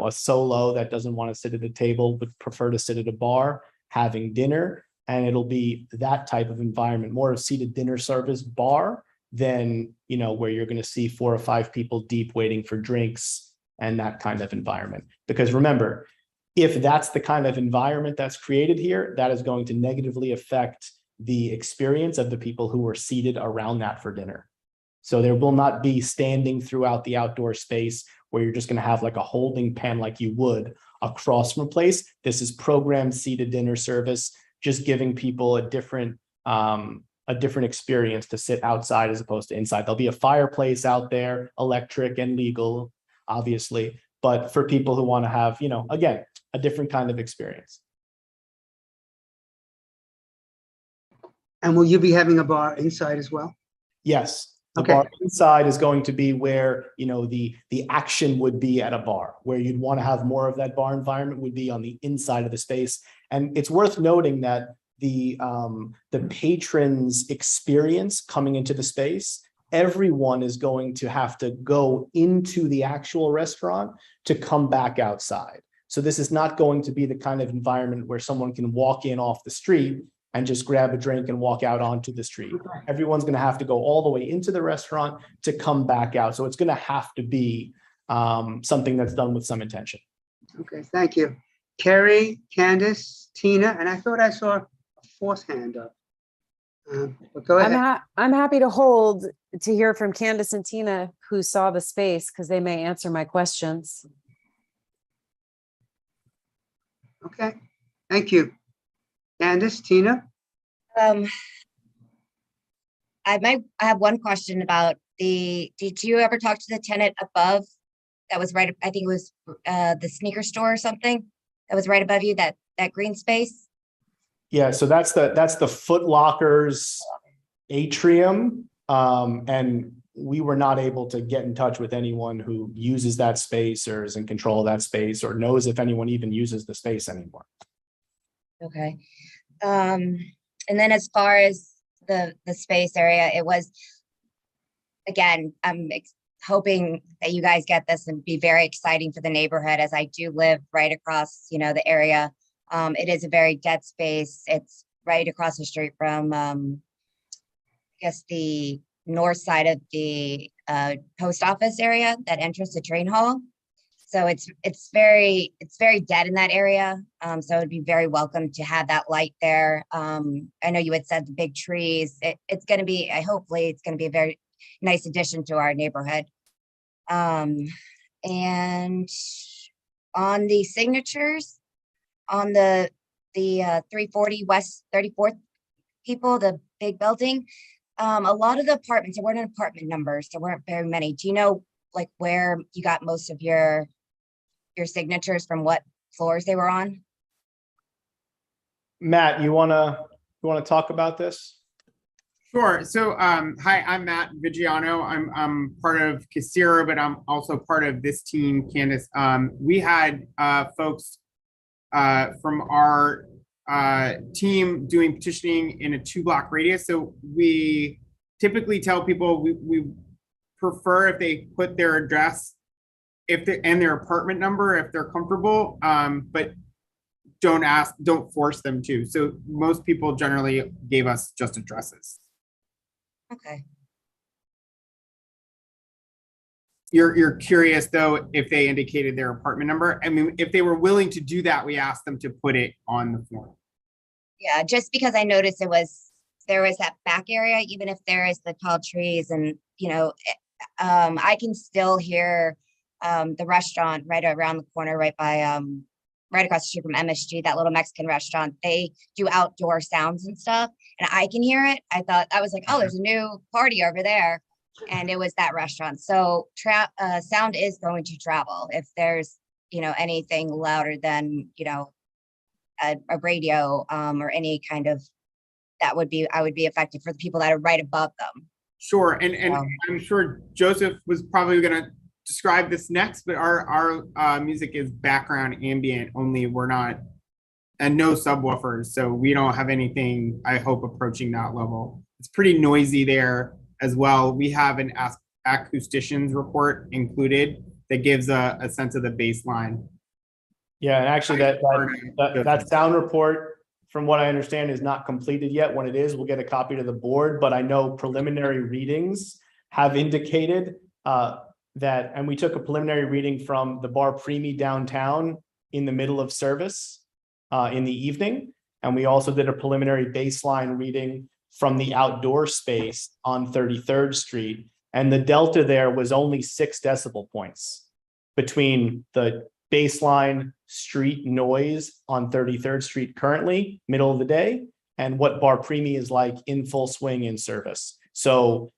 solo that doesn't want to sit at a table but prefer to sit at a bar having dinner, and it'll be that type of environment, more of seated dinner service bar than where you're going to see 4 or 5 people deep waiting for drinks and that kind of environment. Because remember, If that's the kind of environment that's created here, that is going to negatively affect the experience of the people who are seated around that for dinner. So there will not be standing throughout the outdoor space where you're just going to have like a holding pen like you would across from a place. This is programmed seated dinner service, just giving people a different experience to sit outside as opposed to inside. There'll be a fireplace out there, electric and legal, obviously, but for people who want to have, you know, again, a different kind of experience. And will you be having a bar inside as well? Yes. The Okay. bar inside is going to be where, you know, the action would be at a bar. Where you'd want to have more of that bar environment would be on the inside of the space. And it's worth noting that the patrons' experience coming into the space, everyone is going to have to go into the actual restaurant to come back outside. So this is not going to be the kind of environment where someone can walk in off the street and just grab a drink and walk out onto the street. Everyone's going to have to go all the way into the restaurant to come back out. So it's going to have to be something that's done with some intention. Okay, thank you. Carrie, Candace, Tina, and I thought I saw a fourth hand up. But go ahead. I'm happy to hold to hear from Candace and Tina, who saw the space, because they may answer my questions. Okay, thank you. Candace, Tina? I have one question about did you ever talk to the tenant above that was right, I think it was the sneaker store or something that was right above you, that green space? Yeah, so that's the Foot Locker's atrium. And we were not able to get in touch with anyone who uses that space or is in control of that space or knows if anyone even uses the space anymore. Okay. And then as far as the space area, it was, again, I'm hoping that you guys get this and be very exciting for the neighborhood, as I do live right across, you know, the area. It is a very dead space. It's right across the street from, I guess, the north side of the post office area, that entrance to train hall. So it's very dead in that area. So it'd be very welcome to have that light there. I know you had said the big trees. It's going to be, hopefully it's going to be a very nice addition to our neighborhood. And on the signatures, on the 340 West 34th people, the big building, a lot of the apartments, there weren't apartment numbers, there weren't very many. Do you know like where you got most of your signatures, from what floors they were on? Matt, you wanna talk about this? Sure. So, hi, I'm Matt Vigiano. I'm part of Casira, but I'm also part of this team, Candace. We had folks from our team doing petitioning in a 2-block radius. So we typically tell people we prefer if they put their address and their apartment number if they're comfortable, but don't force them to. So most people generally gave us just addresses. Okay. You're curious though if they indicated their apartment number? I mean, if they were willing to do that, we asked them to put it on the form. Yeah, just because I noticed there was that back area, even if there is the tall trees, and you know, I can still hear the restaurant right around the corner, right by right across the street from MSG, that little Mexican restaurant. They do outdoor sounds and stuff, and I can hear it. I was like, oh, there's a new party over there, and it was that restaurant. So sound is going to travel if there's, you know, anything louder than, you know, a radio or any kind of I would be affected for the people that are right above them. Sure, and I'm sure Joseph was probably going to describe this next, but our music is background ambient only. We're not, and no subwoofers, so we don't have anything, I hope, approaching that level. It's pretty noisy there as well. We have an acoustician's report included that gives a sense of the baseline. Yeah, and actually that sound report, from what I understand, is not completed yet. When it is, we'll get a copy to the board, but I know preliminary readings have indicated that, and we took a preliminary reading from the bar Preemie downtown in the middle of service in the evening. And we also did a preliminary baseline reading from the outdoor space on 33rd Street. And the delta there was only 6 decibel points between the baseline street noise on 33rd Street currently, middle of the day, and what Bar Primi is like in full swing in service. So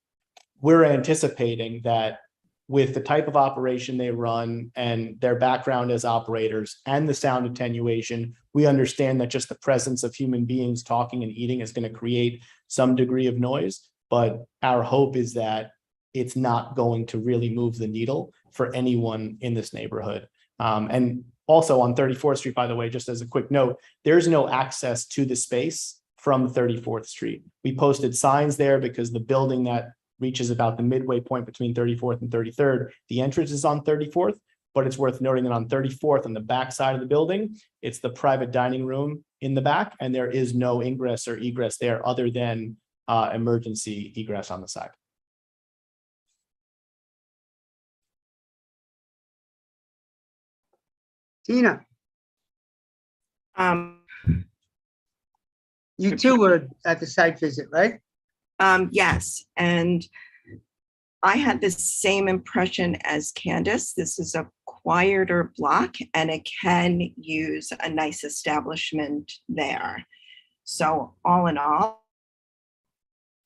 we're anticipating that with the type of operation they run and their background as operators and the sound attenuation, we understand that just the presence of human beings talking and eating is going to create some degree of noise. But our hope is that it's not going to really move the needle for anyone in this neighborhood. And also on 34th Street, by the way, just as a quick note, there's no access to the space from 34th Street. We posted signs there because the building that reaches about the midway point between 34th and 33rd, the entrance is on 34th, but it's worth noting that on 34th, on the back side of the building, it's the private dining room in the back, and there is no ingress or egress there other than emergency egress on the side. Tina, you too were at the site visit, right? Yes, and I had the same impression as Candace. This is a quieter block and it can use a nice establishment there. So all in all,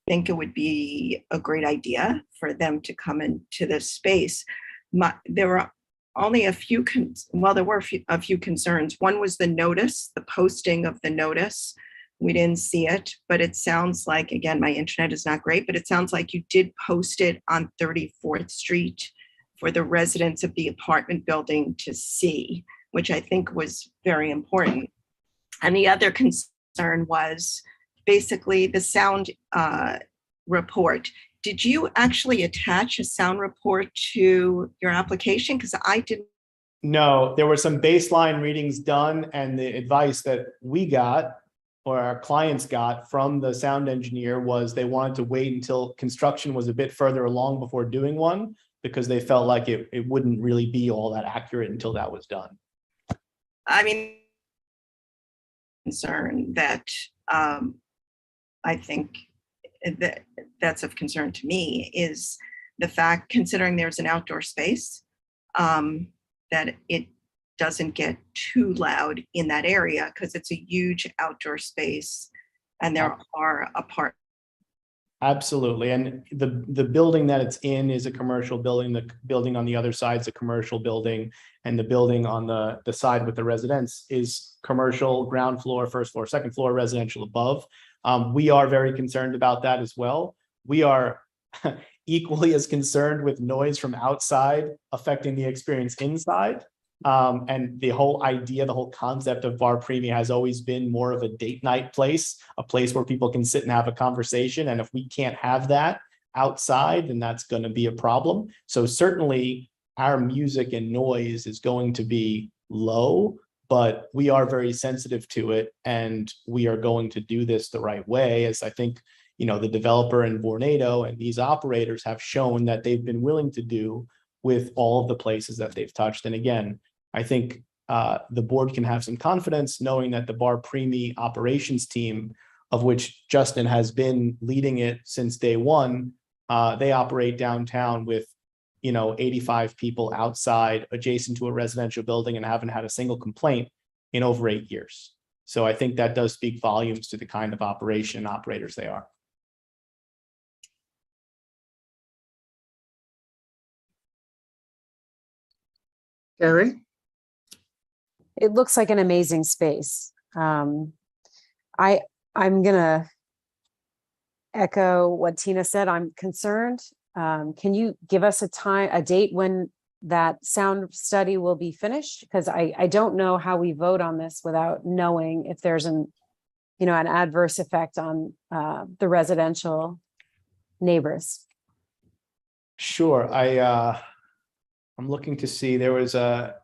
I think it would be a great idea for them to come into this space. There were only a few, there were a few concerns. One was the notice, the posting of the notice. We didn't see it, but it sounds like, again, my internet is not great, but it sounds like you did post it on 34th Street for the residents of the apartment building to see, which I think was very important. And the other concern was basically the sound report. Did you actually attach a sound report to your application? Because I didn't. No, there were some baseline readings done, and the advice that we got or our clients got from the sound engineer was they wanted to wait until construction was a bit further along before doing one, because they felt like it wouldn't really be all that accurate until that was done. I mean, concern that I think that's of concern to me is the fact, considering there's an outdoor space, that it doesn't get too loud in that area because it's a huge outdoor space and there are apartments. Absolutely. And the building that it's in is a commercial building. The building on the other side is a commercial building. And the building on the side with the residence is commercial, ground floor, first floor, second floor, residential above. We are very concerned about that as well. We are equally as concerned with noise from outside affecting the experience inside. And the whole idea, the whole concept of Bar Primi has always been more of a date night place, a place where people can sit and have a conversation. And if we can't have that outside, then that's going to be a problem. So certainly our music and noise is going to be low, but we are very sensitive to it. And we are going to do this the right way, as I think, you know, the developer in Vornado and these operators have shown that they've been willing to do with all of the places that they've touched. And again, I think the board can have some confidence knowing that the Bar Primi operations team, of which Justin has been leading it since day one, they operate downtown with, 85 people outside adjacent to a residential building and haven't had a single complaint in over 8 years. So I think that does speak volumes to the kind of operation and operators they are. Gary? It looks like an amazing space. I'm gonna echo what Tina said. I'm concerned. Can you give us a date when that sound study will be finished? Because I don't know how we vote on this without knowing if there's an adverse effect on the residential neighbors. Sure. I'm looking to see, there was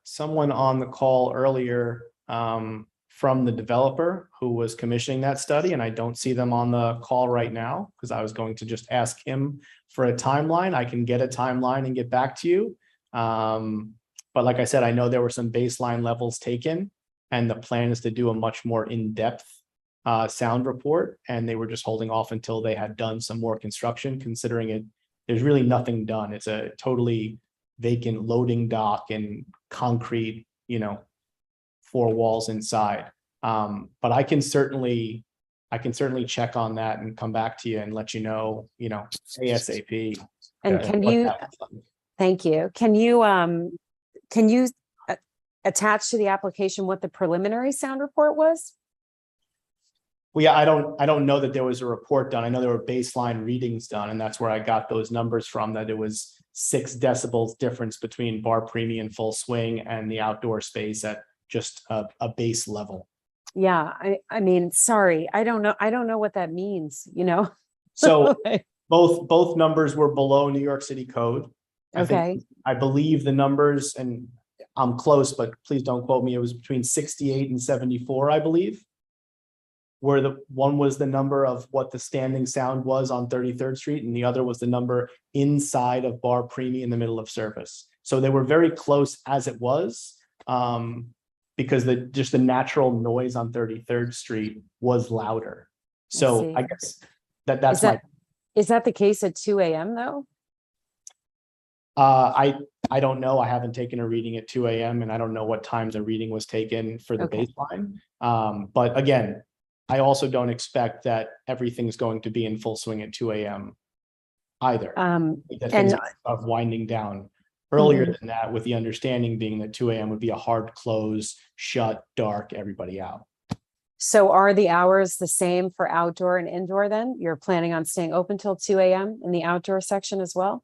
someone on the call earlier from the developer who was commissioning that study, and I don't see them on the call right now because I was going to just ask him for a timeline. I can get a timeline and get back to you. But like I said, I know there were some baseline levels taken, and the plan is to do a much more in-depth sound report, and they were just holding off until they had done some more construction, considering there's really nothing done. It's a totally vacant loading dock and concrete, 4 walls inside. But I can certainly check on that and come back to you and let you know, ASAP. And can you, thank you. Can you attach to the application what the preliminary sound report was? Well, yeah, I don't know that there was a report done. I know there were baseline readings done, and that's where I got those numbers from, that it was 6 decibels difference between bar premium full swing and the outdoor space at just a base level. Yeah, I mean, sorry, I don't know what that means, So both numbers were below New York City code. Okay. I believe the numbers, and I'm close, but please don't quote me, it was between 68 and 74, I believe. Where the one was the number of what the standing sound was on 33rd Street, and the other was the number inside of bar premium in the middle of service. So they were very close as it was, because the natural noise on 33rd Street was louder. So I guess is that the case at 2 a.m. though? I don't know. I haven't taken a reading at 2 a.m. and I don't know what time the reading was taken for the baseline. But again, I also don't expect that everything's going to be in full swing at 2 a.m. either. That things are winding down earlier than that, with the understanding being that 2 a.m. would be a hard close, shut, dark, everybody out. So are the hours the same for outdoor and indoor then? You're planning on staying open till 2 a.m. in the outdoor section as well?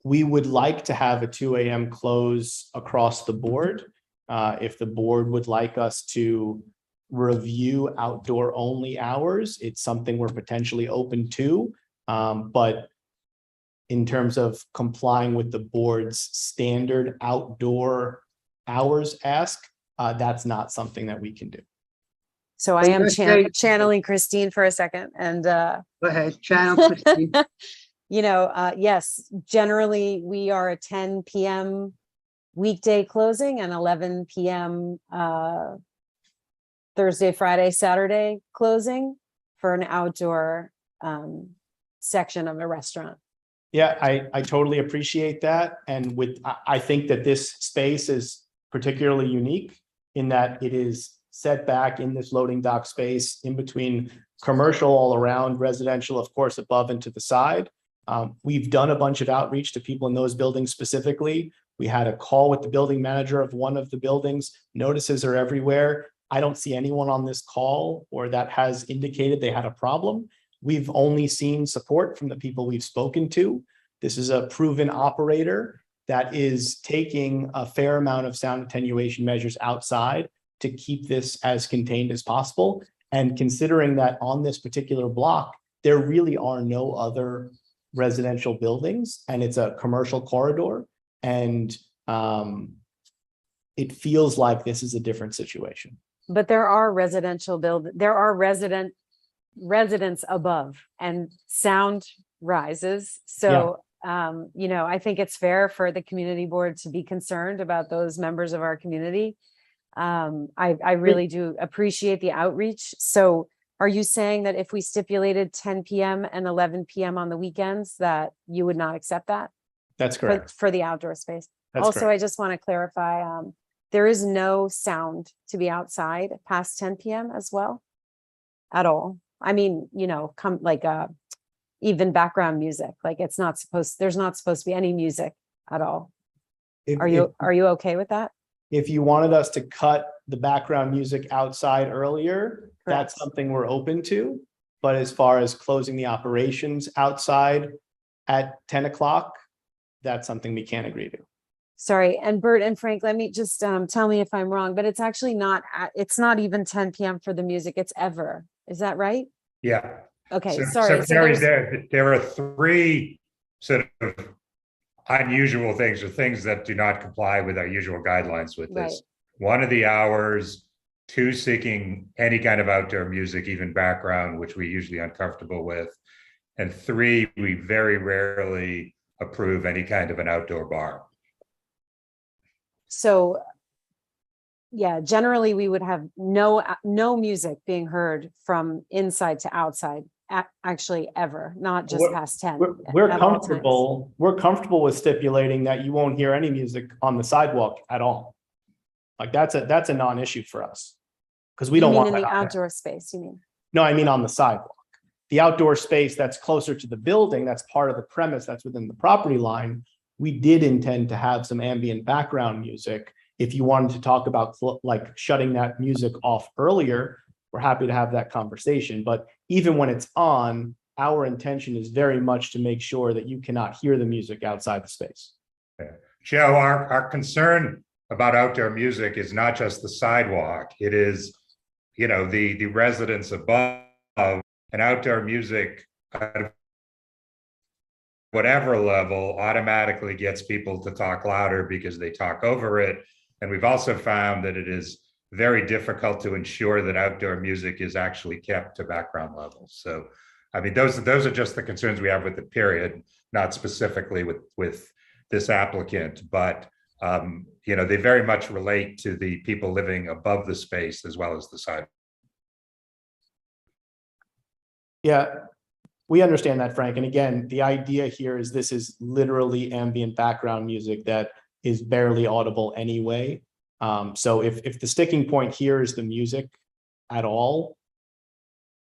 We would like to have a 2 a.m. close across the board. If the board would like us to review outdoor only hours, it's something we're potentially open to. But in terms of complying with the board's standard outdoor hours ask, that's not something that we can do. So I am channeling Christine for a second, and go ahead, channel Christine. Yes, generally we are a 10 p.m. weekday closing and 11 p.m. Thursday, Friday, Saturday closing for an outdoor section of a restaurant. Yeah, I totally appreciate that. And I think that this space is particularly unique in that it is set back in this loading dock space in between commercial all around, residential, of course, above and to the side. We've done a bunch of outreach to people in those buildings specifically. We had a call with the building manager of one of the buildings. Notices are everywhere. I don't see anyone on this call or that has indicated they had a problem. We've only seen support from the people we've spoken to. This is a proven operator that is taking a fair amount of sound attenuation measures outside to keep this as contained as possible. And considering that on this particular block, there really are no other residential buildings, and it's a commercial corridor, and it feels like this is a different situation. But there are residents above, and sound rises. So, I think it's fair for the community board to be concerned about those members of our community. I really do appreciate the outreach. So are you saying that if we stipulated 10 p.m. and 11 p.m. on the weekends, that you would not accept that? That's correct. For the outdoor space. That's also, correct. I just want to clarify, there is no sound to be outside past 10 p.m. as well at all. I mean, come like even background music, like there's not supposed to be any music at all. Are you okay with that? If you wanted us to cut the background music outside earlier, that's something we're open to. But as far as closing the operations outside at 10 o'clock, that's something we can't agree to. Sorry. And Bert and Frank, let me just tell me if I'm wrong, but it's actually it's not even 10 p.m. for the music. It's ever. Is that right? Yeah. Okay. So, sorry. So there are 3 sort of unusual things or things that do not comply with our usual guidelines with this. Right. 1 of the hours, 2 seeking any kind of outdoor music, even background, which we're usually uncomfortable with. And 3, we very rarely approve any kind of an outdoor bar. So yeah, generally we would have no music being heard from inside to outside, actually ever, not just We're- past 10. We're at all times. comfortable, we're comfortable with stipulating that you won't hear any music on the sidewalk at all. Like that's a non-issue for us. Because we You don't mean want in that the out there. outdoor space, you mean? No, I mean on the sidewalk. The outdoor space that's closer to the building, that's part of the premise, that's within the property line. We did intend to have some ambient background music. If you wanted to talk about like shutting that music off earlier, we're happy to have that conversation. But even when it's on, our intention is very much to make sure that you cannot hear the music outside the space. Joe, our concern about outdoor music is not just the sidewalk. It is, the residents above, and outdoor music at whatever level automatically gets people to talk louder because they talk over it. And we've also found that it is very difficult to ensure that outdoor music is actually kept to background levels. So, I mean, those are just the concerns we have with the period, not specifically with this applicant, but they very much relate to the people living above the space as well as the side. Yeah, we understand that, Frank. And again, the idea here is this is literally ambient background music that is barely audible anyway. So if the sticking point here is the music at all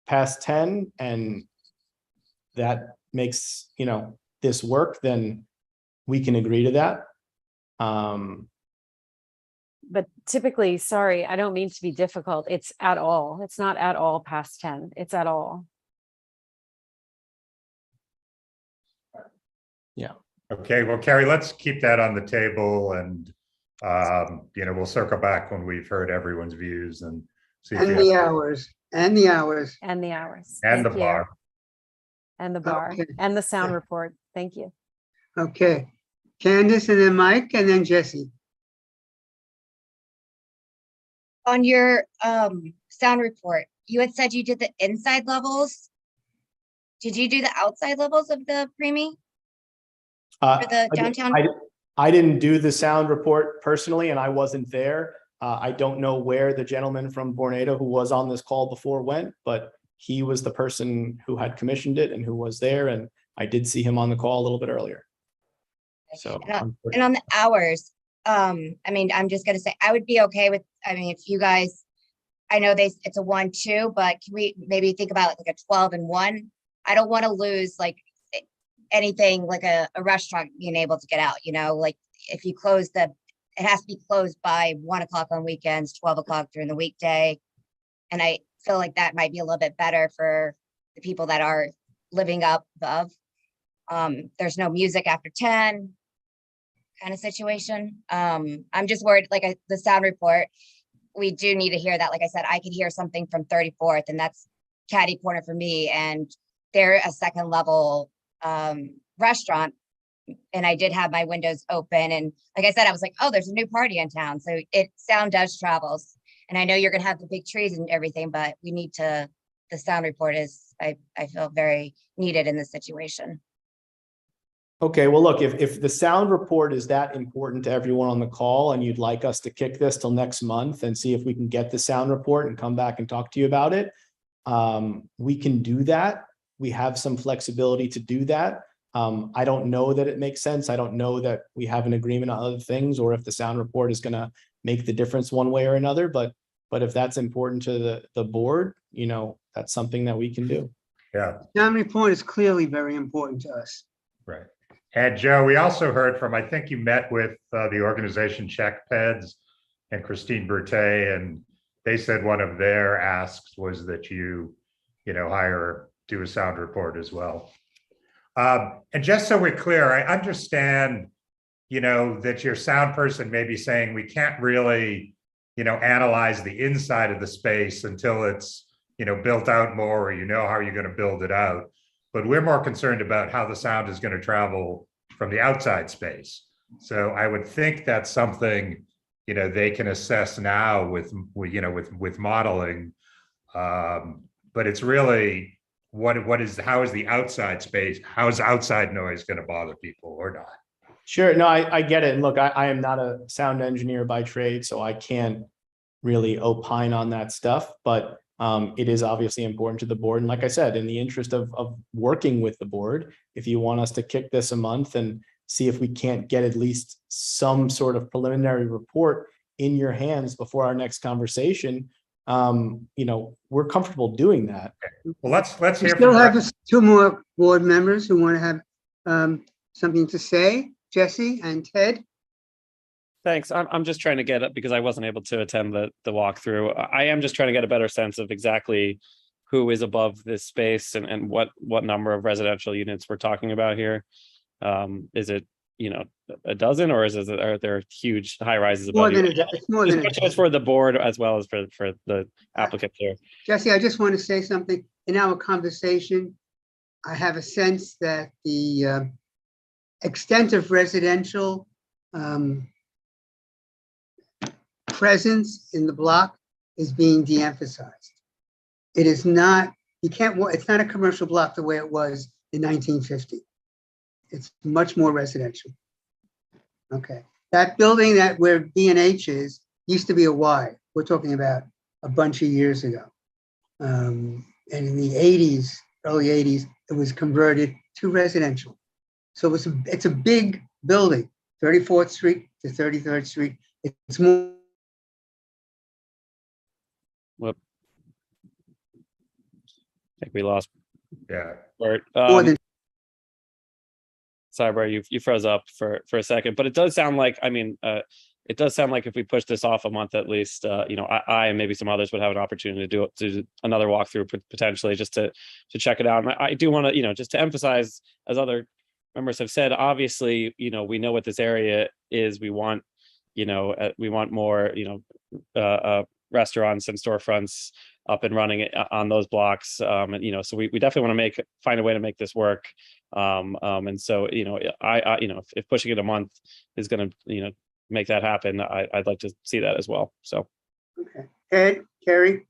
past 10 and that makes, this work, then we can agree to that. But typically, sorry, I don't mean to be difficult. It's at all. It's not at all past 10. It's at all. Yeah. Okay, well, Carrie, let's keep that on the table and, we'll circle back when we've heard everyone's views and see. And the hours, and the hours. And the hours. And the Thank you. bar. And the bar. Okay. And the sound report. Thank you. Okay. Candace and then Mike and then Jesse. On your sound report, you had said you did the inside levels. Did you do the outside levels of the preemie? For the downtown? I didn't do the sound report personally, and I wasn't there. I don't know where the gentleman from Vornado who was on this call before went, but he was the person who had commissioned it and who was there, and I did see him on the call a little bit earlier. So, And on the hours, I'm just gonna say, I would be okay with, if you guys, I know it's a 1-2, but can we maybe think about like a 12 and 1? I don't want to lose like anything like a restaurant being able to get out, like if you close it has to be closed by 1 o'clock on weekends, 12 o'clock during the weekday. And I feel like that might be a little bit better for the people that are living up above. There's no music after 10 kind of situation. I'm just worried, like the sound report, we do need to hear that. Like I said, I could hear something from 34th and that's catty corner for me. And they're a second level restaurant. And I did have my windows open. And like I said, I was like, oh, there's a new party in town. So sound does travels. And I know you're going to have the big trees and everything, but we need the sound report is, I feel very needed in this situation. okay, well, look, if the sound report is that important to everyone on the call and you'd like us to kick this till next month and see if we can get the sound report and come back and talk to you about it, we can do that. We have some flexibility to do that. I don't know that it makes sense. I don't know that we have an agreement on other things or if the sound report is going to make the difference one way or another. But if that's important to the board, that's something that we can do. Yeah. Sound report is clearly very important to us. Right. And Joe, we also heard from, I think you met with the organization Check Peds and Christine Berthet, and they said one of their asks was that you do a sound report as well. And just so we're clear, I understand, that your sound person may be saying we can't really, analyze the inside of the space until it's, built out more, or how you're going to build it out. But we're more concerned about how the sound is going to travel from the outside space. So I would think that's something, they can assess now with modeling. But it's really, how is the outside space, how is outside noise going to bother people or not? Sure. No, I get it. And look, I am not a sound engineer by trade, so I can't really opine on that stuff, but it is obviously important to the board. And like I said, in the interest of working with the board, if you want us to kick this a month and see if we can't get at least some sort of preliminary report in your hands before our next conversation, we're comfortable doing that. Well, let's We hear still from. have two more board members who want to have something to say, Jesse and Ted. Thanks. I'm just trying to get it because I wasn't able to attend the walkthrough. I am just trying to get a better sense of exactly who is above this space and what number of residential units we're talking about here. Is it, a dozen, or are there huge high rises above you? It's more than a It's for the board as well as for the applicant here. Jesse, I just want to say something. In our conversation, I have a sense that the extent of residential presence in the block is being de-emphasized. It is not, it's not a commercial block the way it was in 1950. It's much more residential. Okay. That building where B&H is used to be a Y. We're talking about a bunch of years ago. And in the 80s, early 80s, it was converted to residential. So it's a big building, 34th Street to 33rd Street. It's more. Whoop. I think we lost. Yeah. Sorry, bro, you froze up for a second, but it does sound like, if we push this off a month at least, I and maybe some others would have an opportunity to do another walkthrough potentially just to check it out. And I do want to, just to emphasize, as other members have said, obviously, we know what this area is. We want, more, restaurants and storefronts up and running on those blocks. And, so we definitely want to find a way to make this work. And so, if pushing it a month is going to, make that happen, I'd like to see that as well. So. Okay. Ed, Carrie.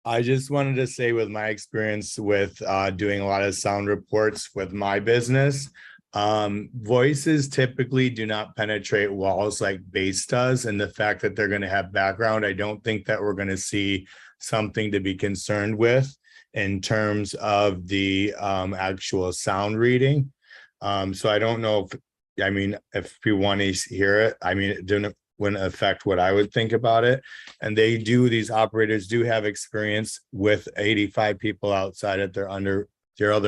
I just wanted to say, with my experience with doing a lot of sound reports with my business, voices typically do not penetrate walls like bass does, and the fact that they're going to have background, I don't think that we're going to see something to be concerned with in terms of the actual sound reading. So I don't know if you want to hear it, it wouldn't affect what I would think about it. And these operators do have experience with 85 people outside at their other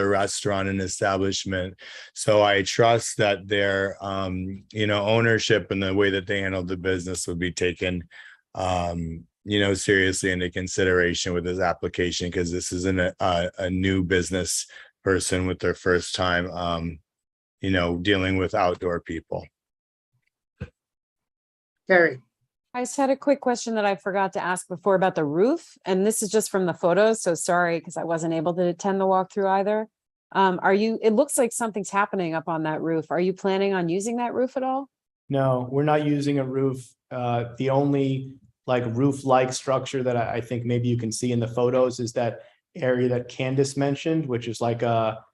restaurant and establishment. So I trust that their, ownership and the way that they handle the business would be taken, seriously into consideration with this application, because this isn't a new business person with their first time, dealing with outdoor people. Carrie. I just had a quick question that I forgot to ask before about the roof, and this is just from the photos, so sorry because I wasn't able to attend the walkthrough either. It looks like something's happening up on that roof. Are you planning on using that roof at all? No, we're not using a roof. The only roof-like structure that I think maybe you can see in the photos is that area that Candace mentioned, which is like a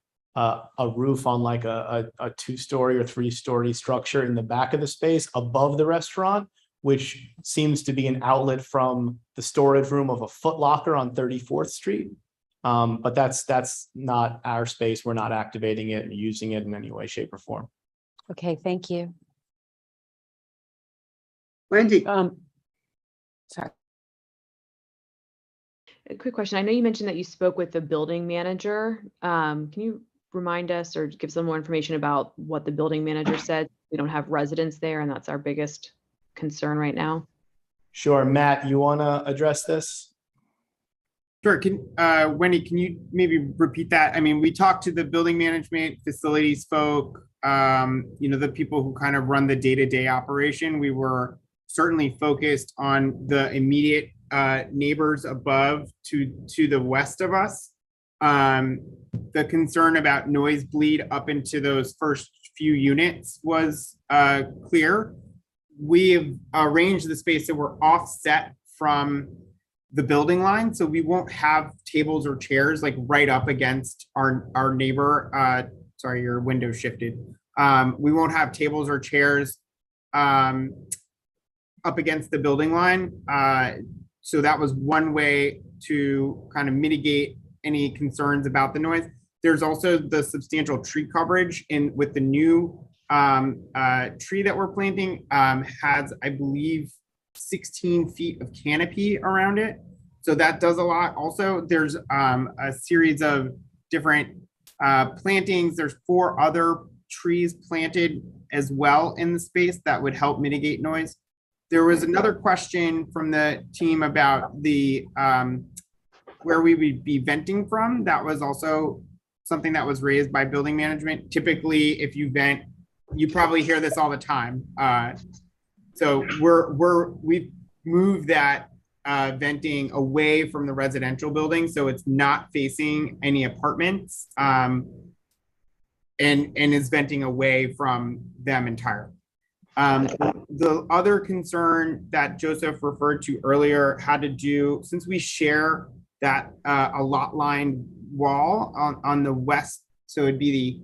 roof on like a 2-story or 3-story structure in the back of the space above the restaurant, which seems to be an outlet from the storage room of a Foot Locker on 34th Street. But that's not our space. We're not activating it and using it in any way, shape, or form. Okay, thank you. Wendy. Sorry. A quick question. I know you mentioned that you spoke with the building manager. Can you remind us or give some more information about what the building manager said? We don't have residents there, and that's our biggest concern right now. Sure. Matt, you want to address this? Sure. Wendy, can you maybe repeat that? We talked to the building management, facilities folk, the people who kind of run the day-to-day operation. We were certainly focused on the immediate neighbors above to the west of us. The concern about noise bleed up into those first few units was clear. We have arranged the space that we're offset from the building line, so we won't have tables or chairs right up against our neighbor sorry, your window shifted. We won't have tables or chairs up against the building line. So that was one way to kind of mitigate any concerns about the noise. There's also the substantial tree coverage with the new tree that we're planting has, I believe, 16 feet of canopy around it. So that does a lot. Also, there's a series of different plantings. There's 4 other trees planted as well in the space that would help mitigate noise. There was another question from the team about the where we would be venting from. That was also something that was raised by building management. Typically, if you vent, you probably hear this all the time. So we've moved that venting away from the residential building, so it's not facing any apartments, and is venting away from them entirely. The other concern that Joseph referred to earlier had to do, since we share that a lot line wall on the west, so it'd be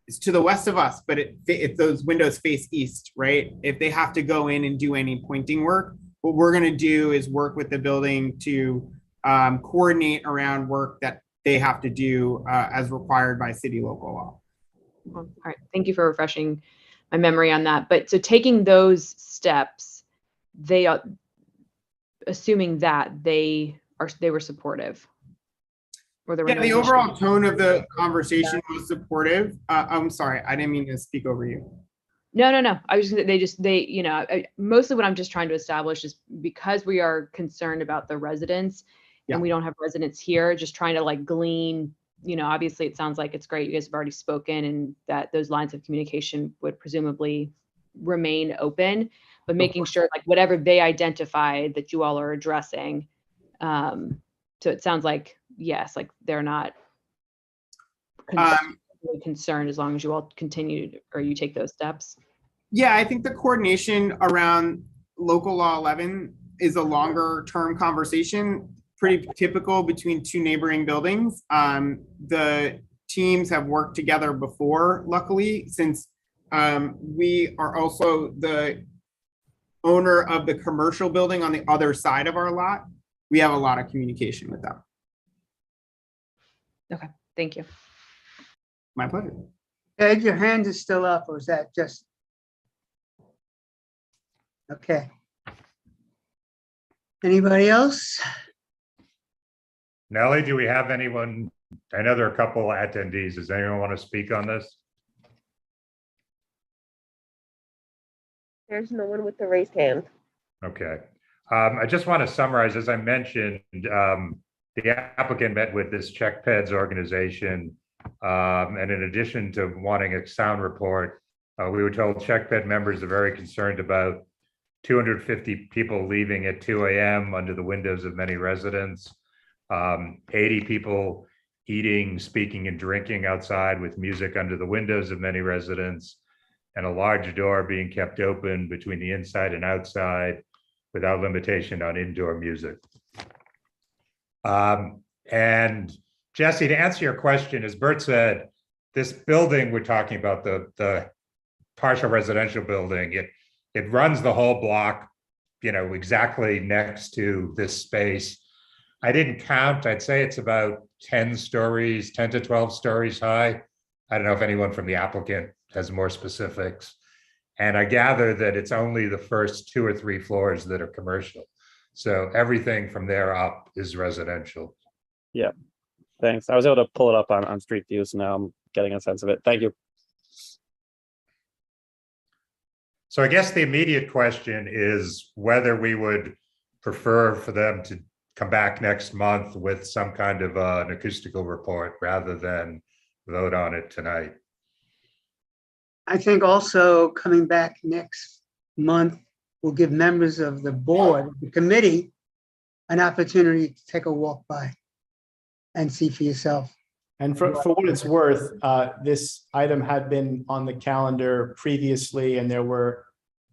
it's to the west of us, but if those windows face east, right? If they have to go in and do any pointing work, what we're going to do is work with the building to coordinate around work that they have to do as required by city local law. All right, thank you for refreshing my memory on that. But so taking those steps, they are assuming that they were supportive. Or there were Yeah, no the issues. overall tone of the conversation was supportive. I'm sorry, I didn't mean to speak over you. No. I was just, you know, mostly what I'm just trying to establish is because we are concerned about the residents and we don't have residents here, just trying to like glean, you know, obviously it sounds like it's great. You guys have already spoken and that those lines of communication would presumably remain open, but making sure like whatever they identify that you all are addressing. So it sounds like, yes, like they're not concerned as long as you all continue or you take those steps. Yeah, I think the coordination around local law 11 is a longer term conversation, pretty typical between 2 neighboring buildings. The teams have worked together before, luckily, since we are also the owner of the commercial building on the other side of our lot. We have a lot of communication with them. Okay, thank you. My pleasure. Ed, your hand is still up, or is that just? Okay. Anybody else? Nellie, do we have anyone? I know there are a couple attendees. Does anyone want to speak on this? There's no one with the raised hand. Okay. I just want to summarize, as I mentioned, the applicant met with this Czech Peds organization. And in addition to wanting a sound report, we were told Czech Ped members are very concerned about 250 people leaving at 2 a.m. under the windows of many residents, 80 people eating, speaking, and drinking outside with music under the windows of many residents, and a large door being kept open between the inside and outside without limitation on indoor music. And Jesse, to answer your question, as Bert said, this building we're talking about, the partial residential building, it runs the whole block, you know, exactly next to this space. I didn't count. I'd say it's about 10 stories, 10 to 12 stories high. I don't know if anyone from the applicant has more specifics. And I gather that it's only the first 2 or 3 floors that are commercial. So everything from there up is residential. Yeah, thanks. I was able to pull it up on Street View, so now I'm getting a sense of it. Thank you. So I guess the immediate question is whether we would prefer for them to come back next month with some kind of an acoustical report rather than vote on it tonight. I think also coming back next month will give members of the board, the committee, an opportunity to take a walk by and see for yourself. And for what it's worth, this item had been on the calendar previously, and there were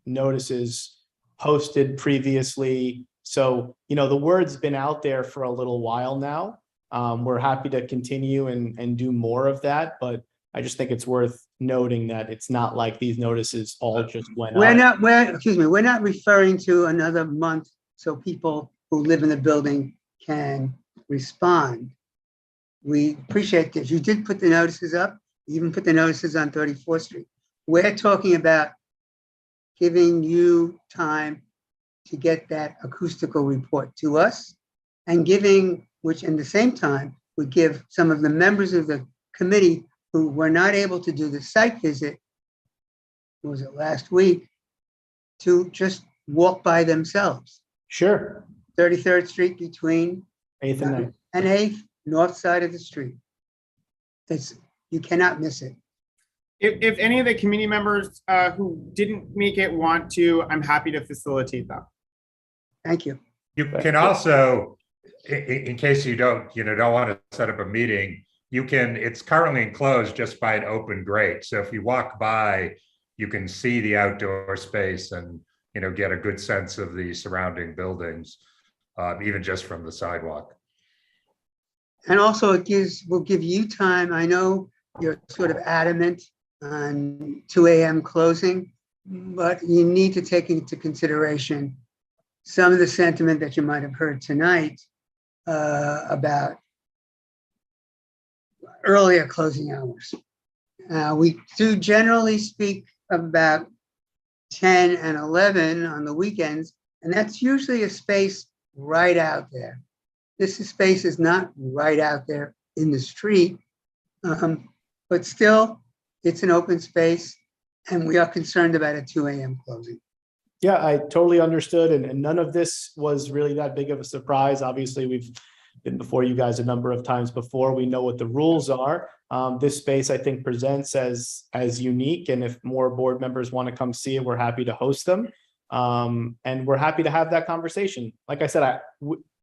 notices posted previously. So, you know, the word's been out there for a little while now. We're happy to continue and do more of that, but I just think it's worth noting that it's not like these notices all just went out. We're not referring to another month so people who live in the building can respond. We appreciate that you did put the notices up, you even put the notices on 34th Street. We're talking about giving you time to get that acoustical report to us and giving, which in the same time would give some of the members of the committee who were not able to do the site visit, was it last week, to just walk by themselves. Sure. 33rd Street between 8th and 9th. And 8th, north side of the street. You cannot miss it. If any of the committee members who didn't make it want to, I'm happy to facilitate that. Thank you. You can also, in case you don't want to set up a meeting, it's currently enclosed just by an open grate. So if you walk by, you can see the outdoor space and, get a good sense of the surrounding buildings, even just from the sidewalk. And also will give you time. I know you're sort of adamant on 2 a.m. closing, but you need to take into consideration some of the sentiment that you might have heard tonight about earlier closing hours. We do generally speak about 10 and 11 on the weekends, and that's usually a space right out there. This space is not right out there in the street, but still, it's an open space, and we are concerned about a 2 a.m. closing. Yeah, I totally understood, and none of this was really that big of a surprise. Obviously, we've been before you guys a number of times before. We know what the rules are. This space, I think, presents as unique, and if more board members want to come see it, we're happy to host them, and we're happy to have that conversation. Like I said,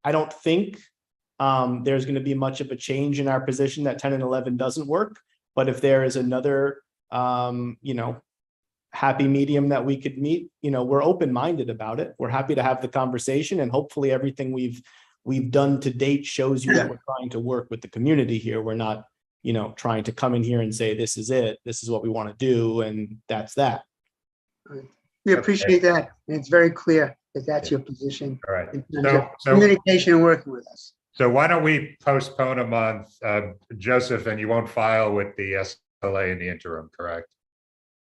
I don't think there's going to be much of a change in our position that 10 and 11 doesn't work, but if there is another, happy medium that we could meet, we're open-minded about it. We're happy to have the conversation, and hopefully everything we've done to date shows you that we're trying to work with the community here. We're not, trying to come in here and say, this is it, this is what we want to do, and that's that. We appreciate that. And it's very clear that that's your position. All right. In terms of communication and working with us. So why don't we postpone a month, Joseph, and you won't file with the SLA in the interim, correct?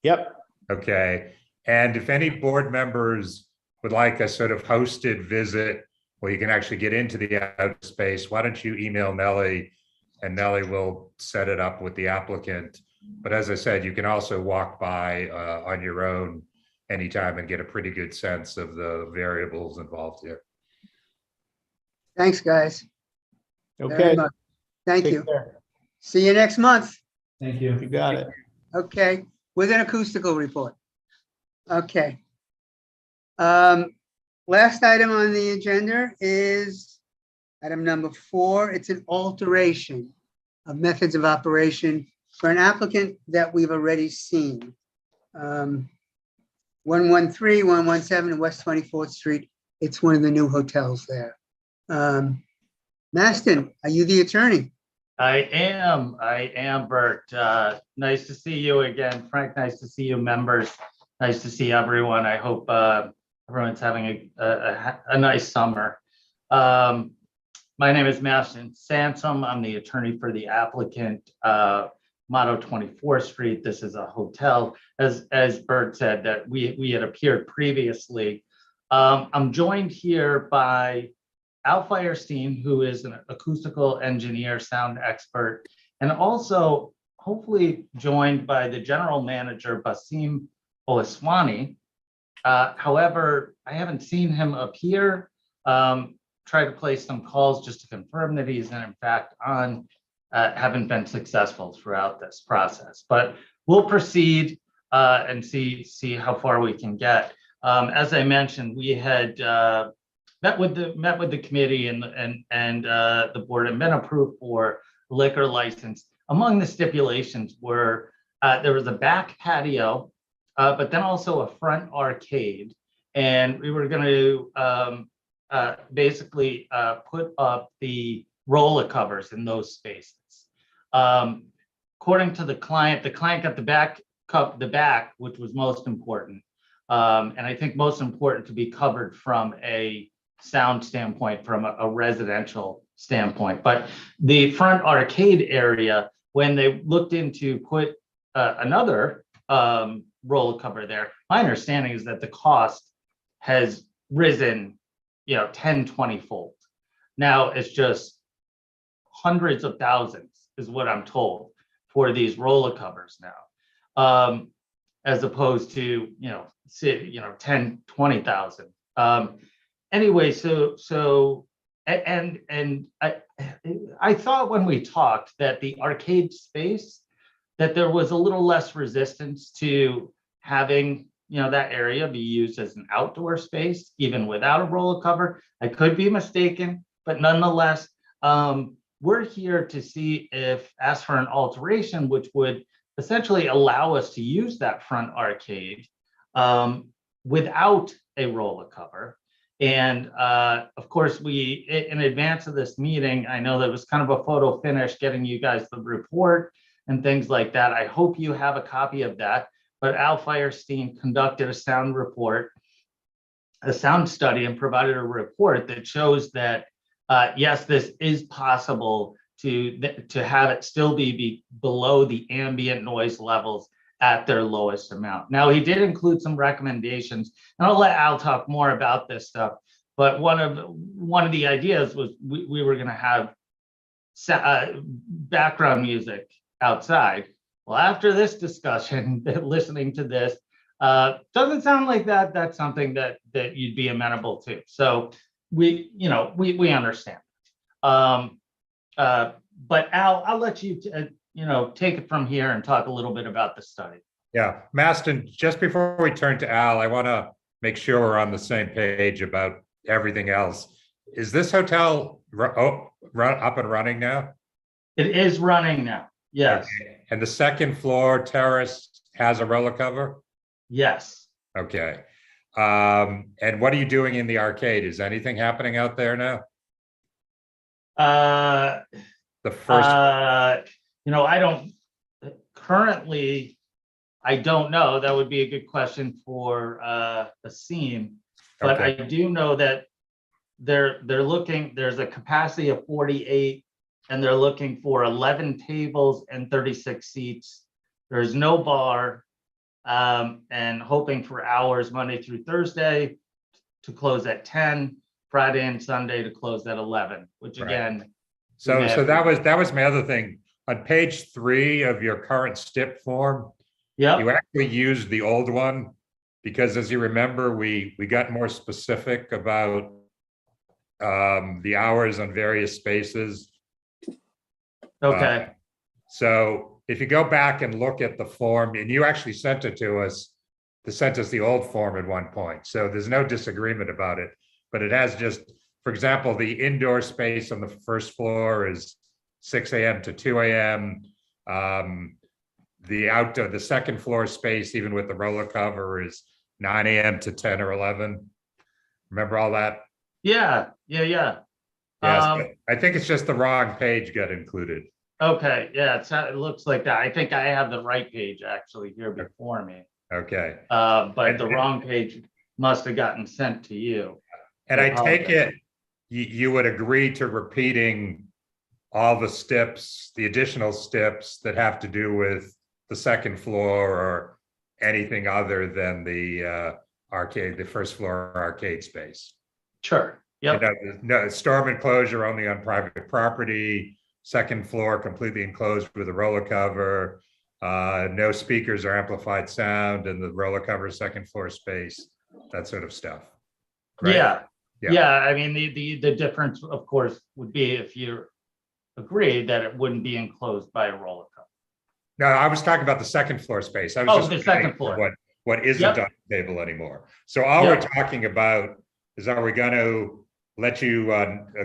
Yep. Okay. And if any board members would like a sort of hosted visit where you can actually get into the outer space, why don't you email Nellie, and Nellie will set it up with the applicant. But as I said, you can also walk by on your own anytime and get a pretty good sense of the variables involved here. Thanks, guys. Okay. Thank you. See you next month. Thank you. You got it. Okay, with an acoustical report. Okay. Last item on the agenda is item number 4. It's an alteration of methods of operation for an applicant that we've already seen. 113, 117 West 24th Street. It's one of the new hotels there. Maston, are you the attorney? I am, Bert. Nice to see you again. Frank, nice to see you, members. Nice to see everyone. I hope everyone's having a nice summer. My name is Maston Sansom. I'm the attorney for the applicant, Motto 24th Street. This is a hotel, as Bert said, that we had appeared previously. I'm joined here by Al Feierstein, who is an acoustical engineer, sound expert, and also hopefully joined by the general manager, Basim Olaswani. However, I haven't seen him appear. Try to place some calls just to confirm that he's in fact on, haven't been successful throughout this process. But we'll proceed and see how far we can get. As I mentioned, we had met with the committee and the board and been approved for liquor license. Among the stipulations were there was a back patio, but then also a front arcade, and we were going to basically put up the roller covers in those spaces. According to the client got the back, which was most important. And I think most important to be covered from a sound standpoint, from a residential standpoint. But the front arcade area, when they looked into put another roller cover there, my understanding is that the cost has risen, 10, 20 fold. Now it's just hundreds of thousands is what I'm told for these roller covers now, as opposed to, 10, 20,000. Anyway, so I thought when we talked that the arcade space, that there was a little less resistance to having, that area be used as an outdoor space, even without a roller cover. I could be mistaken, but nonetheless, we're here to ask for an alteration, which would essentially allow us to use that front arcade without a roller cover. And of course, in advance of this meeting, I know that was kind of a photo finish getting you guys the report and things like that. I hope you have a copy of that. But Al Feierstein conducted a sound study, and provided a report that shows that, yes, this is possible to have it still be below the ambient noise levels at their lowest amount. Now, he did include some recommendations, and I'll let Al talk more about this stuff. But one of the ideas was we were going to have background music outside. Well, after this discussion, listening to this, doesn't sound like that's something that you'd be amenable to. So we understand. But Al, I'll let you take it from here and talk a little bit about the study. Yeah, Maston, just before we turn to Al, I want to make sure we're on the same page about everything else. Is this hotel up and running now? It is running now, yes. Okay. And the second floor terrace has a roller cover? Yes. Okay. And what are you doing in the arcade? Is anything happening out there now? The first, I don't currently. I don't know. That would be a good question for Asim. But okay. I do know that they're looking. There's a capacity of 48, and they're looking for 11 tables and 36 seats. There's no bar, and hoping for hours Monday through Thursday to close at 10, Friday and Sunday to close at 11. Which again. Right. So that was my other thing. On page 3 of your current STIP form, you actually used the old one because, as you remember, we got more specific about the hours on various spaces. Okay. So if you go back and look at the form, and you actually sent it to us, sent us the old form at one point. So there's no disagreement about it, but it has just, for example, the indoor space on the first floor is 6 a.m. to 2 a.m. The second floor space, even with the roller cover, is 9 a.m. to 10 or 11. Remember all that? Yeah. Yes, I think it's just the wrong page got included. Okay, yeah, it looks like that. I think I have the right page actually here before me. Okay. But the wrong page must have gotten sent to you. And I take it you would agree to repeating all the steps, the additional steps that have to do with the second floor or anything other than the arcade, the first floor arcade space. Sure. Yep. No storm enclosure only on private property. Second floor completely enclosed with a roller cover. No speakers or amplified sound in the roller cover second floor space. That sort of stuff. Right? Yeah. I mean, the difference, of course, would be if you agreed that it wouldn't be enclosed by a roller cover. No, I was talking about the second floor space. I was just the second floor. What isn't on the table anymore. So all we're talking about is, are we going to let you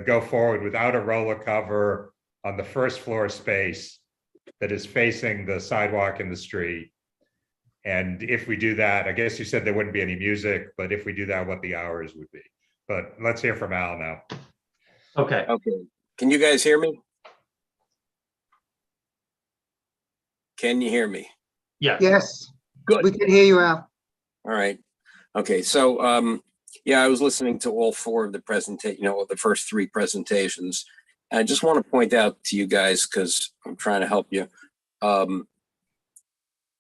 go forward without a roller cover on the first floor space that is facing the sidewalk in the street? And if we do that, I guess you said there wouldn't be any music, but if we do that, what the hours would be. But let's hear from Al now. Okay. Can you guys hear me? Can you hear me? Yeah. Yes. Good. We can hear you, Al. All right. Okay. So, yeah, I was listening to all four of the the first three presentations. I just want to point out to you guys, because I'm trying to help you.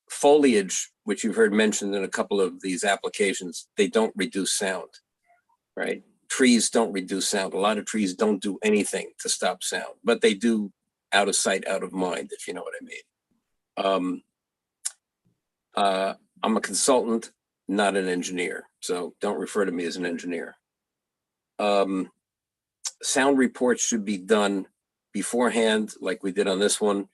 Foliage, which you've heard mentioned in a couple of these applications, they don't reduce sound, right? Trees don't reduce sound. A lot of trees don't do anything to stop sound, but they do out of sight, out of mind, if you know what I mean. I'm a consultant, not an engineer, so don't refer to me as an engineer. Sound reports should be done beforehand, like we did on this one,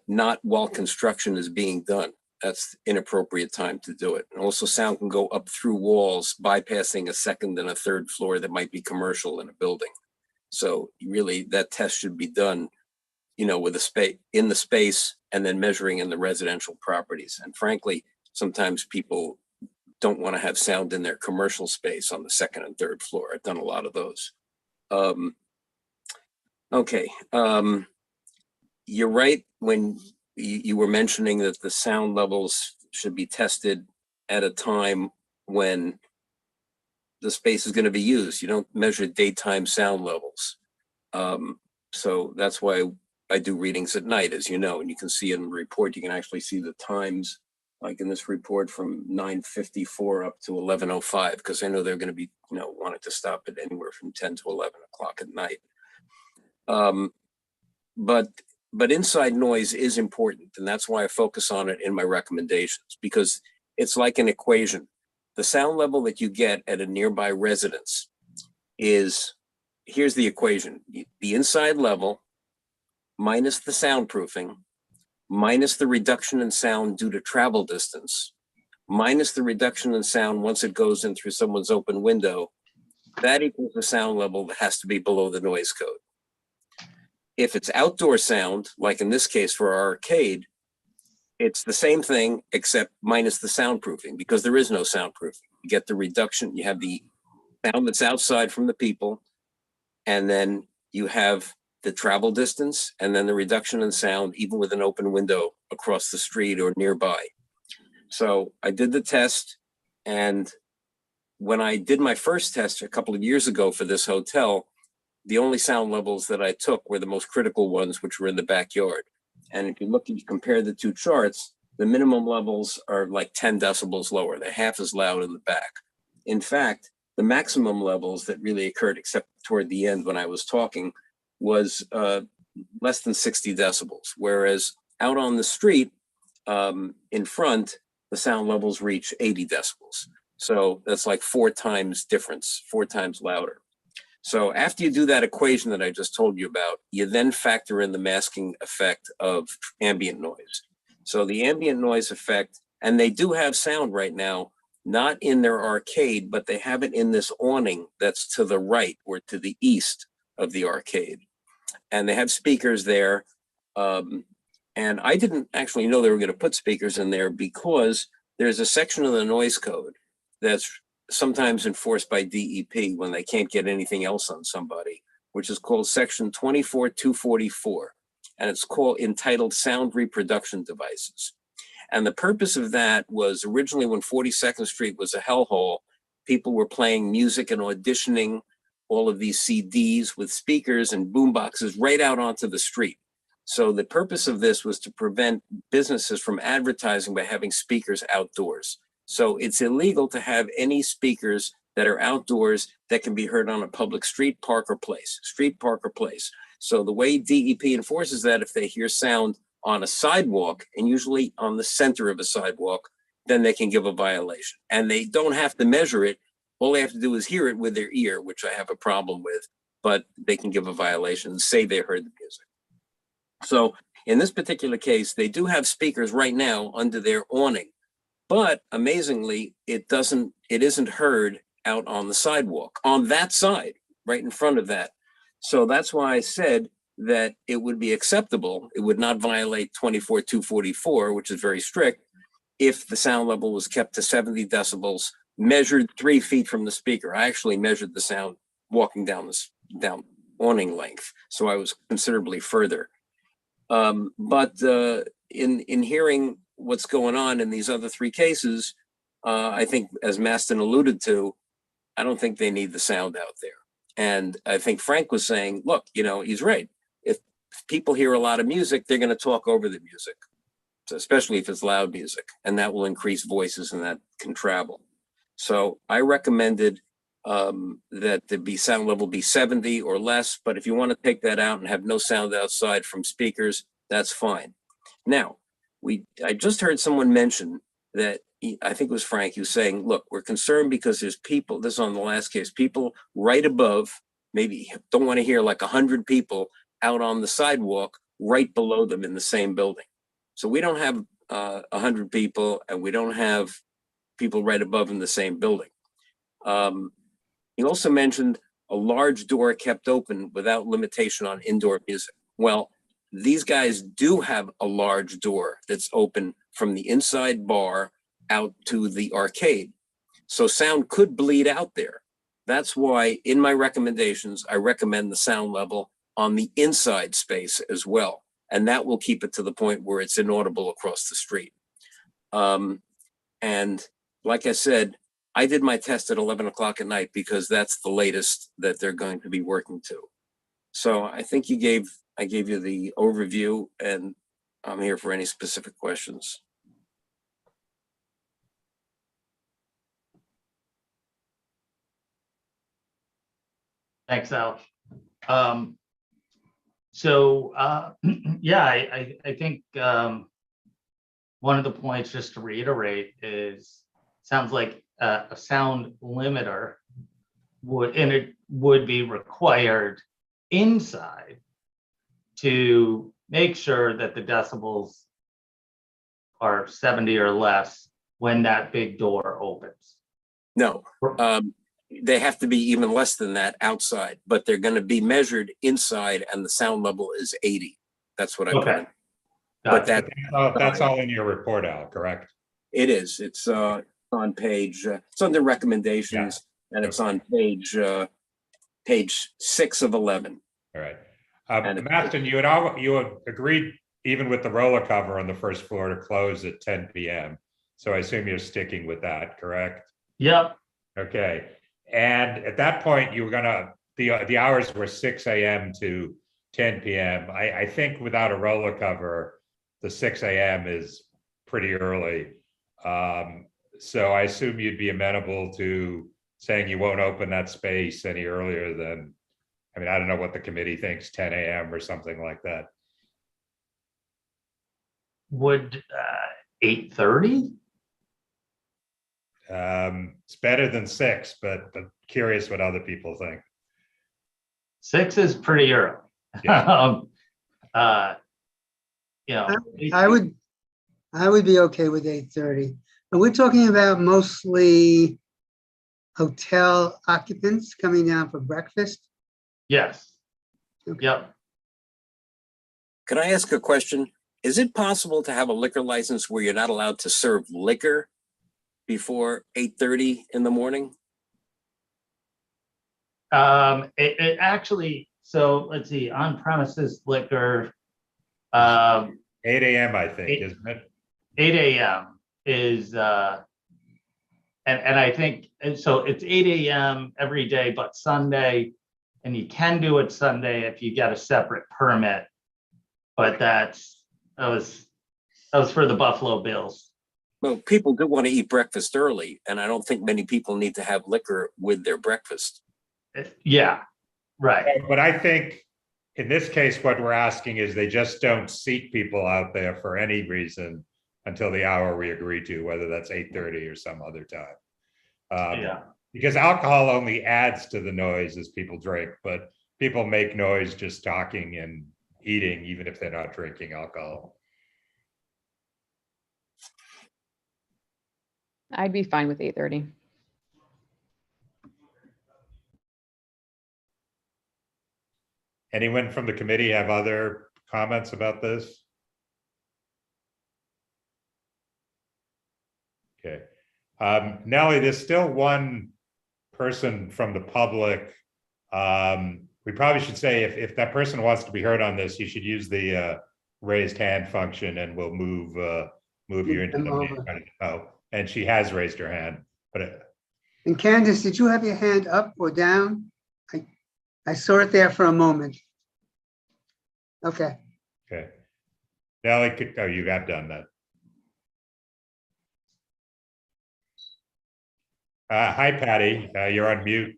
not while construction is being done. That's inappropriate time to do it. And also sound can go up through walls, bypassing a second and a third floor that might be commercial in a building. So really that test should be done, with a space in the space and then measuring in the residential properties. And frankly, sometimes people don't want to have sound in their commercial space on the second and third floor. I've done a lot of those. Okay. You're right when you were mentioning that the sound levels should be tested at a time when the space is going to be used. You don't measure daytime sound levels. So that's why I do readings at night, as you know, and you can see in the report, you can actually see the times, like in this report from 9:54 up to 11:05, because I know they're going to be, wanting to stop it anywhere from 10 to 11 o'clock at night. But inside noise is important, and that's why I focus on it in my recommendations, because it's like an equation. The sound level that you get at a nearby residence is, here's the equation: the inside level minus the soundproofing, minus the reduction in sound due to travel distance, minus the reduction in sound once it goes in through someone's open window, that equals the sound level that has to be below the noise code. If it's outdoor sound, like in this case for our arcade, it's the same thing except minus the soundproofing, because there is no soundproofing. You get the reduction, you have the sound that's outside from the people, and then you have the travel distance, and then the reduction in sound, even with an open window across the street or nearby. So I did the test, and when I did my first test a couple of years ago for this hotel, the only sound levels that I took were the most critical ones, which were in the backyard. And if you compare the two charts, the minimum levels are like 10 decibels lower. They're half as loud in the back. In fact, the maximum levels that really occurred, except toward the end when I was talking, was less than 60 decibels. Whereas out on the street in front, the sound levels reach 80 decibels. So that's like 4 times difference, 4 times louder. So after you do that equation that I just told you about, you then factor in the masking effect of ambient noise. So the ambient noise effect, and they do have sound right now, not in their arcade, but they have it in this awning that's to the right or to the east of the arcade. And they have speakers there. And I didn't actually know they were going to put speakers in there, because there's a section of the noise code that's sometimes enforced by DEP when they can't get anything else on somebody, which is called section 24244. And it's entitled Sound Reproduction Devices. And the purpose of that was originally when 42nd Street was a hellhole, people were playing music and auditioning all of these CDs with speakers and boomboxes right out onto the street. So the purpose of this was to prevent businesses from advertising by having speakers outdoors. So it's illegal to have any speakers that are outdoors that can be heard on a public street, park, or place. So the way DEP enforces that, if they hear sound on a sidewalk, and usually on the center of a sidewalk, then they can give a violation. And they don't have to measure it. All they have to do is hear it with their ear, which I have a problem with, but they can give a violation and say they heard the music. So in this particular case, they do have speakers right now under their awning, but amazingly, it isn't heard out on the sidewalk, on that side, right in front of that. So that's why I said that it would be acceptable. It would not violate 24244, which is very strict, if the sound level was kept to 70 decibels, measured 3 feet from the speaker. I actually measured the sound walking down awning length. So I was considerably further. But in hearing what's going on in these other three cases, I think, as Maston alluded to, I don't think they need the sound out there. And I think Frank was saying, look, he's right. If people hear a lot of music, they're going to talk over the music, so especially if it's loud music, and that will increase voices and that can travel. So I recommended that the sound level be 70 or less, but if you want to take that out and have no sound outside from speakers, that's fine. Now, I just heard someone mention that, I think it was Frank, who's saying, look, we're concerned because there's people, this is on the last case, people right above, maybe don't want to hear like 100 people out on the sidewalk right below them in the same building. So we don't have 100 people, and we don't have people right above in the same building. He also mentioned a large door kept open without limitation on indoor music. Well, these guys do have a large door that's open from the inside bar out to the arcade. So sound could bleed out there. That's why in my recommendations, I recommend the sound level on the inside space as well. And that will keep it to the point where it's inaudible across the street. And like I said, I did my test at 11 o'clock at night because that's the latest that they're going to be working to. So I think I gave you the overview, and I'm here for any specific questions. Thanks, Al. Yeah, I think one of the points, just to reiterate, is sounds like a sound limiter would be required inside to make sure that the decibels are 70 or less when that big door opens. No, they have to be even less than that outside, but they're going to be measured inside, and the sound level is 80. That's what I put in. But that's all in your report, Al, correct? It is. It's on page. It's under recommendations, and it's on page 6 of 11. All right. Maston, you had agreed, even with the roller cover on the first floor, to close at 10 p.m. So I assume you're sticking with that, correct? Yep. Okay. And at that point, you were gonna, the hours were 6 a.m. to 10 p.m. I think without a roller cover, the 6 a.m. is pretty early. So I assume you'd be amenable to saying you won't open that space any earlier than, I don't know what the committee thinks, 10 a.m. or something like that. Would 8:30? It's better than 6, but I'm curious what other people think. 6 is pretty early. Yeah. I would be okay with 8:30. And we're talking about mostly hotel occupants coming down for breakfast? Yes. Yep. Could I ask a question? Is it possible to have a liquor license where you're not allowed to serve liquor before 8:30 in the morning? It actually, so let's see, on premises liquor. 8 a.m. I think, isn't it? 8 a.m. is, and I think, so it's 8 a.m. every day, but Sunday, and you can do it Sunday if you get a separate permit, but that was for the Buffalo Bills. Well, people do want to eat breakfast early, and I don't think many people need to have liquor with their breakfast. Yeah, right. But I think in this case, what we're asking is they just don't seat people out there for any reason until the hour we agree to, whether that's 8:30 or some other time. Because alcohol only adds to the noise as people drink, but people make noise just talking and eating, even if they're not drinking alcohol. I'd be fine with 8:30. Anyone from the committee have other comments about this? Okay. Nellie, there's still one person from the public We probably should say if that person wants to be heard on this, you should use the raised hand function and we'll move you into them the over. oh, and she has raised her hand, but And Candace, did you have your hand up or down? I saw it there for a moment. Okay. okay. Now it could, oh, you have done that. Hi, Patty. You're on mute.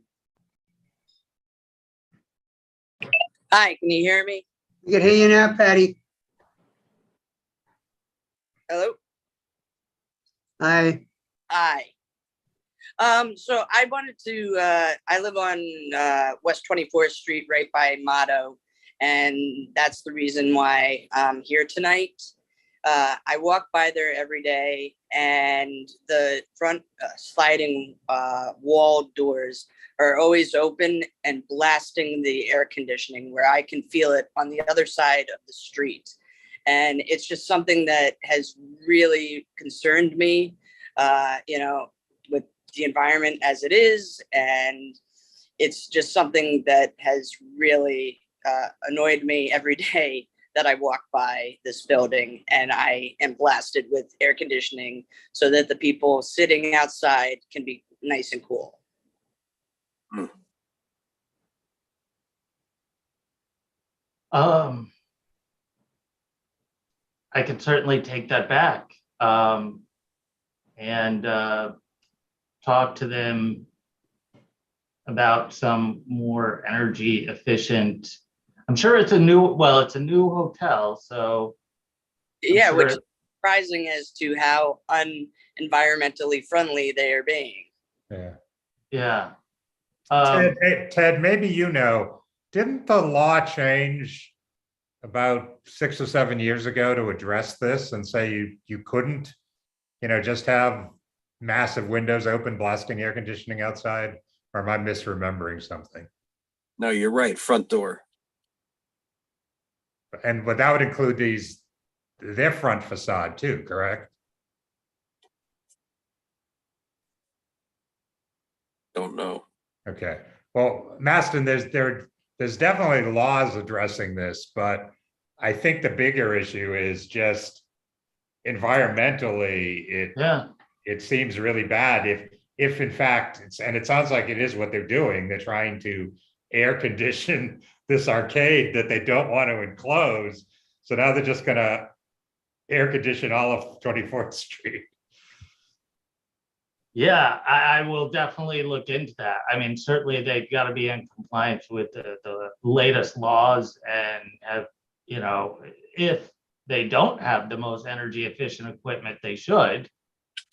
Hi, can you hear me? We can hear you now, Patty. Hello? Hi. Hi. So I wanted to, I live on West 24th Street, right by Motto, and that's the reason why I'm here tonight. I walk by there every day, and the front sliding wall doors are always open and blasting the air conditioning where I can feel it on the other side of the street. And it's just something that has really concerned me, you know, with the environment as it is. And it's just something that has really annoyed me every day that I walk by this building, and I am blasted with air conditioning so that the people sitting outside can be nice and cool. I can certainly take that back and talk to them about some more energy efficient. I'm sure it's a new hotel, so Yeah, sure which is surprising as to how unenvironmentally friendly they are being. Yeah. Yeah. Ted, maybe you know, didn't the law change about 6 or 7 years ago to address this and say you couldn't, you know, just have massive windows open blasting air conditioning outside? Or am I misremembering something? No, you're right. Front door. But that would include their front facade too, correct? Don't know. Okay. Well, Maston, there's definitely laws addressing this, but I think the bigger issue is just environmentally, it seems really bad if in fact it sounds like it is what they're doing. They're trying to air condition this arcade that they don't want to enclose. So now they're just gonna air condition all of 24th Street. Yeah, I will definitely look into that. I mean, certainly they've got to be in compliance with the latest laws and have, you know, if they don't have the most energy efficient equipment, they should.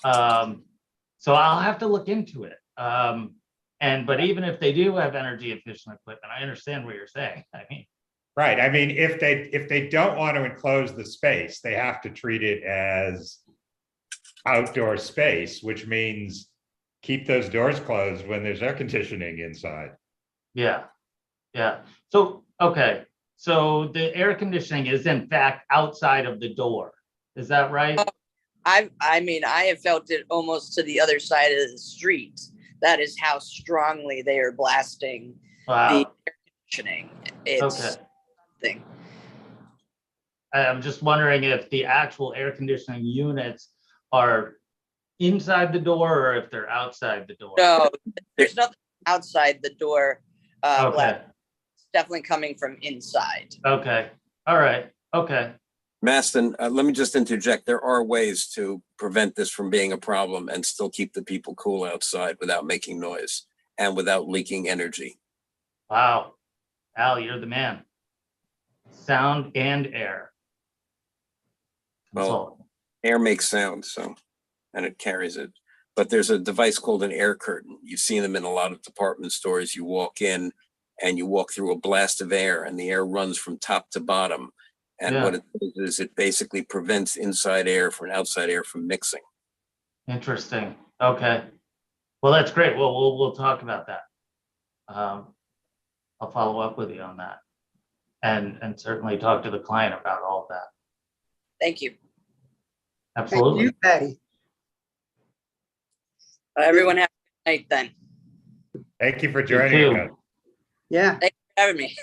So I'll have to look into it. But even if they do have energy efficient equipment, I understand what you're saying. I mean, right. I mean, if they don't want to enclose the space, they have to treat it as outdoor space, which means keep those doors closed when there's air conditioning inside. Yeah. So, okay. So the air conditioning is in fact outside of the door. Is that right? I mean, I have felt it almost to the other side of the street. That is how strongly they are blasting the air conditioning. It's something. I'm just wondering if the actual air conditioning units are inside the door or if they're outside the door. No, there's nothing outside the door. Okay. It's definitely coming from inside. Okay. All right. Okay. Maston, let me just interject. There are ways to prevent this from being a problem and still keep the people cool outside without making noise and without leaking energy. Wow. Al, you're the man. Sound and air. Well, air makes sound, so, and it carries it. But there's a device called an air curtain. You've seen them in a lot of department stores. You walk in and you walk through a blast of air and the air runs from top to bottom. And what it does is it basically prevents inside air from outside air from mixing. Interesting. Okay. Well, that's great. Well, we'll talk about that. I'll follow up with you on that and certainly talk to the client about all of that. Thank you. Absolutely. Thank you, Patty. Everyone have a good night then. Thank you for joining us. Yeah. having me.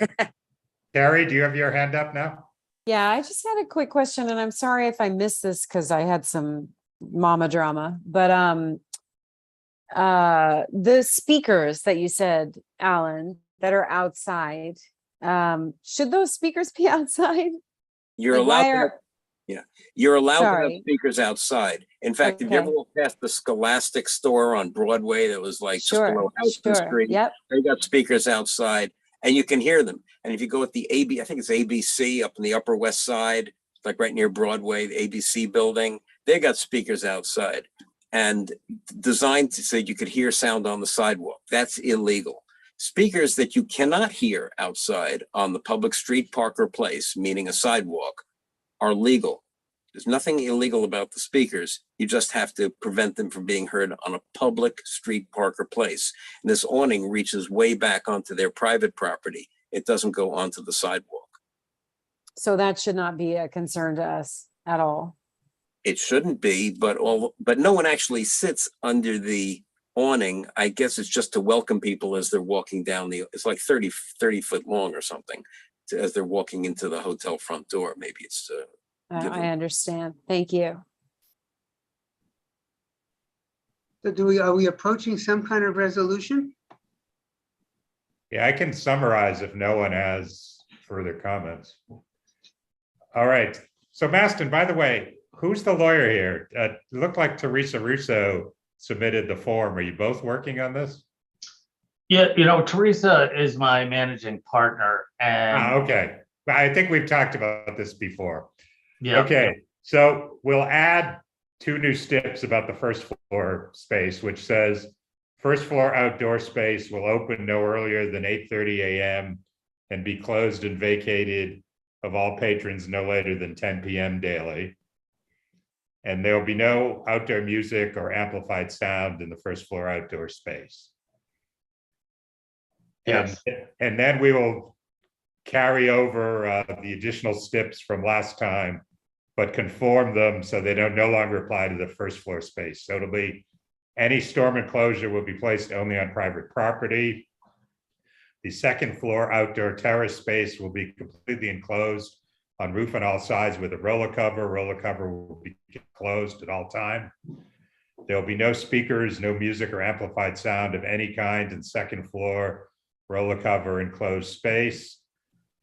Carrie, do you have your hand up now? Yeah, I just had a quick question, and I'm sorry if I missed this because I had some mama drama, but the speakers that you said, Alan, that are outside, should those speakers be outside? You're Like, why allowed to have, are- yeah, you're allowed to have Sorry. speakers outside. In fact, if you ever Okay. walk past the Scholastic store on Broadway that was like just Sure, below Houston sure, Street, yep. they got speakers outside and you can hear them. And if you go at the I think it's ABC up in the Upper West Side, like right near Broadway, the ABC building, they got speakers outside and designed so you could hear sound on the sidewalk. That's illegal. Speakers that you cannot hear outside on the public street, park, or place, meaning a sidewalk, are legal. There's nothing illegal about the speakers. You just have to prevent them from being heard on a public street, park, or place. And this awning reaches way back onto their private property. It doesn't go onto the sidewalk. So that should not be a concern to us at all. It shouldn't be, but no one actually sits under the awning. I guess it's just to welcome people as they're walking down it's like 30 foot long or something, as they're walking into the hotel front door. Maybe it's I understand. Thank you. So are we approaching some kind of resolution? Yeah, I can summarize if no one has further comments. All right. So Maston, by the way, who's the lawyer here? It looked like Teresa Russo submitted the form. Are you both working on this? Yeah, Teresa is my managing partner, and okay. I think we've talked about this before. Yeah. Okay. So we'll add 2 new steps about the first floor space, which says first floor outdoor space will open no earlier than 8:30 a.m. and be closed and vacated of all patrons no later than 10 p.m. daily. And there will be no outdoor music or amplified sound in the first floor outdoor space. Yes. And then we will carry over the additional steps from last time, but conform them so they don't no longer apply to the first floor space. So it'll be any storm enclosure will be placed only on private property. The second floor outdoor terrace space will be completely enclosed on roof on all sides with a roller cover. Roller cover will be closed at all time. There'll be no speakers, no music or amplified sound of any kind in second floor roller cover enclosed space.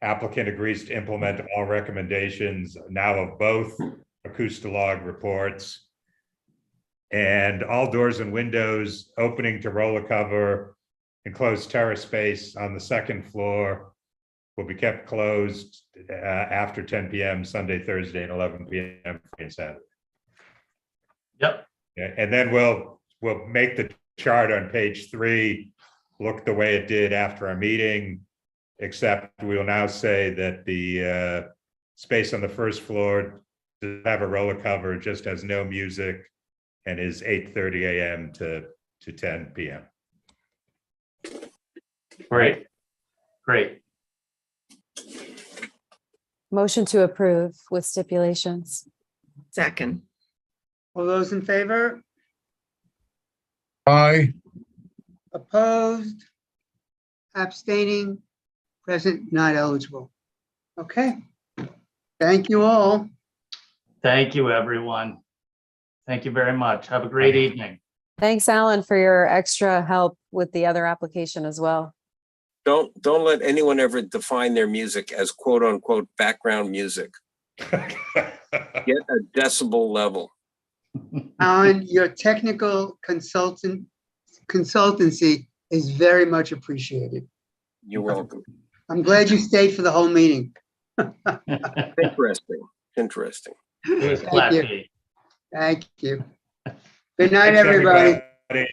Applicant agrees to implement all recommendations now of both Acoustalog reports. And all doors and windows opening to roller cover enclosed terrace space on the second floor will be kept closed after 10 p.m. Sunday, Thursday, and 11 p.m. Friday and Saturday. Yep. Yeah, and then we'll make the chart on page 3 look the way it did after our meeting, except we will now say that the space on the first floor does have a roller cover, just has no music, and is 8:30 a.m. to 10 p.m. Great. Great. Motion to approve with stipulations. Second. All those in favor? Aye. Opposed? Abstaining? Present, not eligible. Okay. Thank you all. Thank you, everyone. Thank you very much. Have a great evening. Thanks, Alan, for your extra help with the other application as well. Don't let anyone ever define their music as quote unquote background music. Get a decibel level. Alan, your technical consultancy is very much appreciated. You're welcome. I'm glad you stayed for the whole meeting. Interesting. Interesting. It was Thank you. classy. Thank you. Good night, Thanks, everybody. everybody.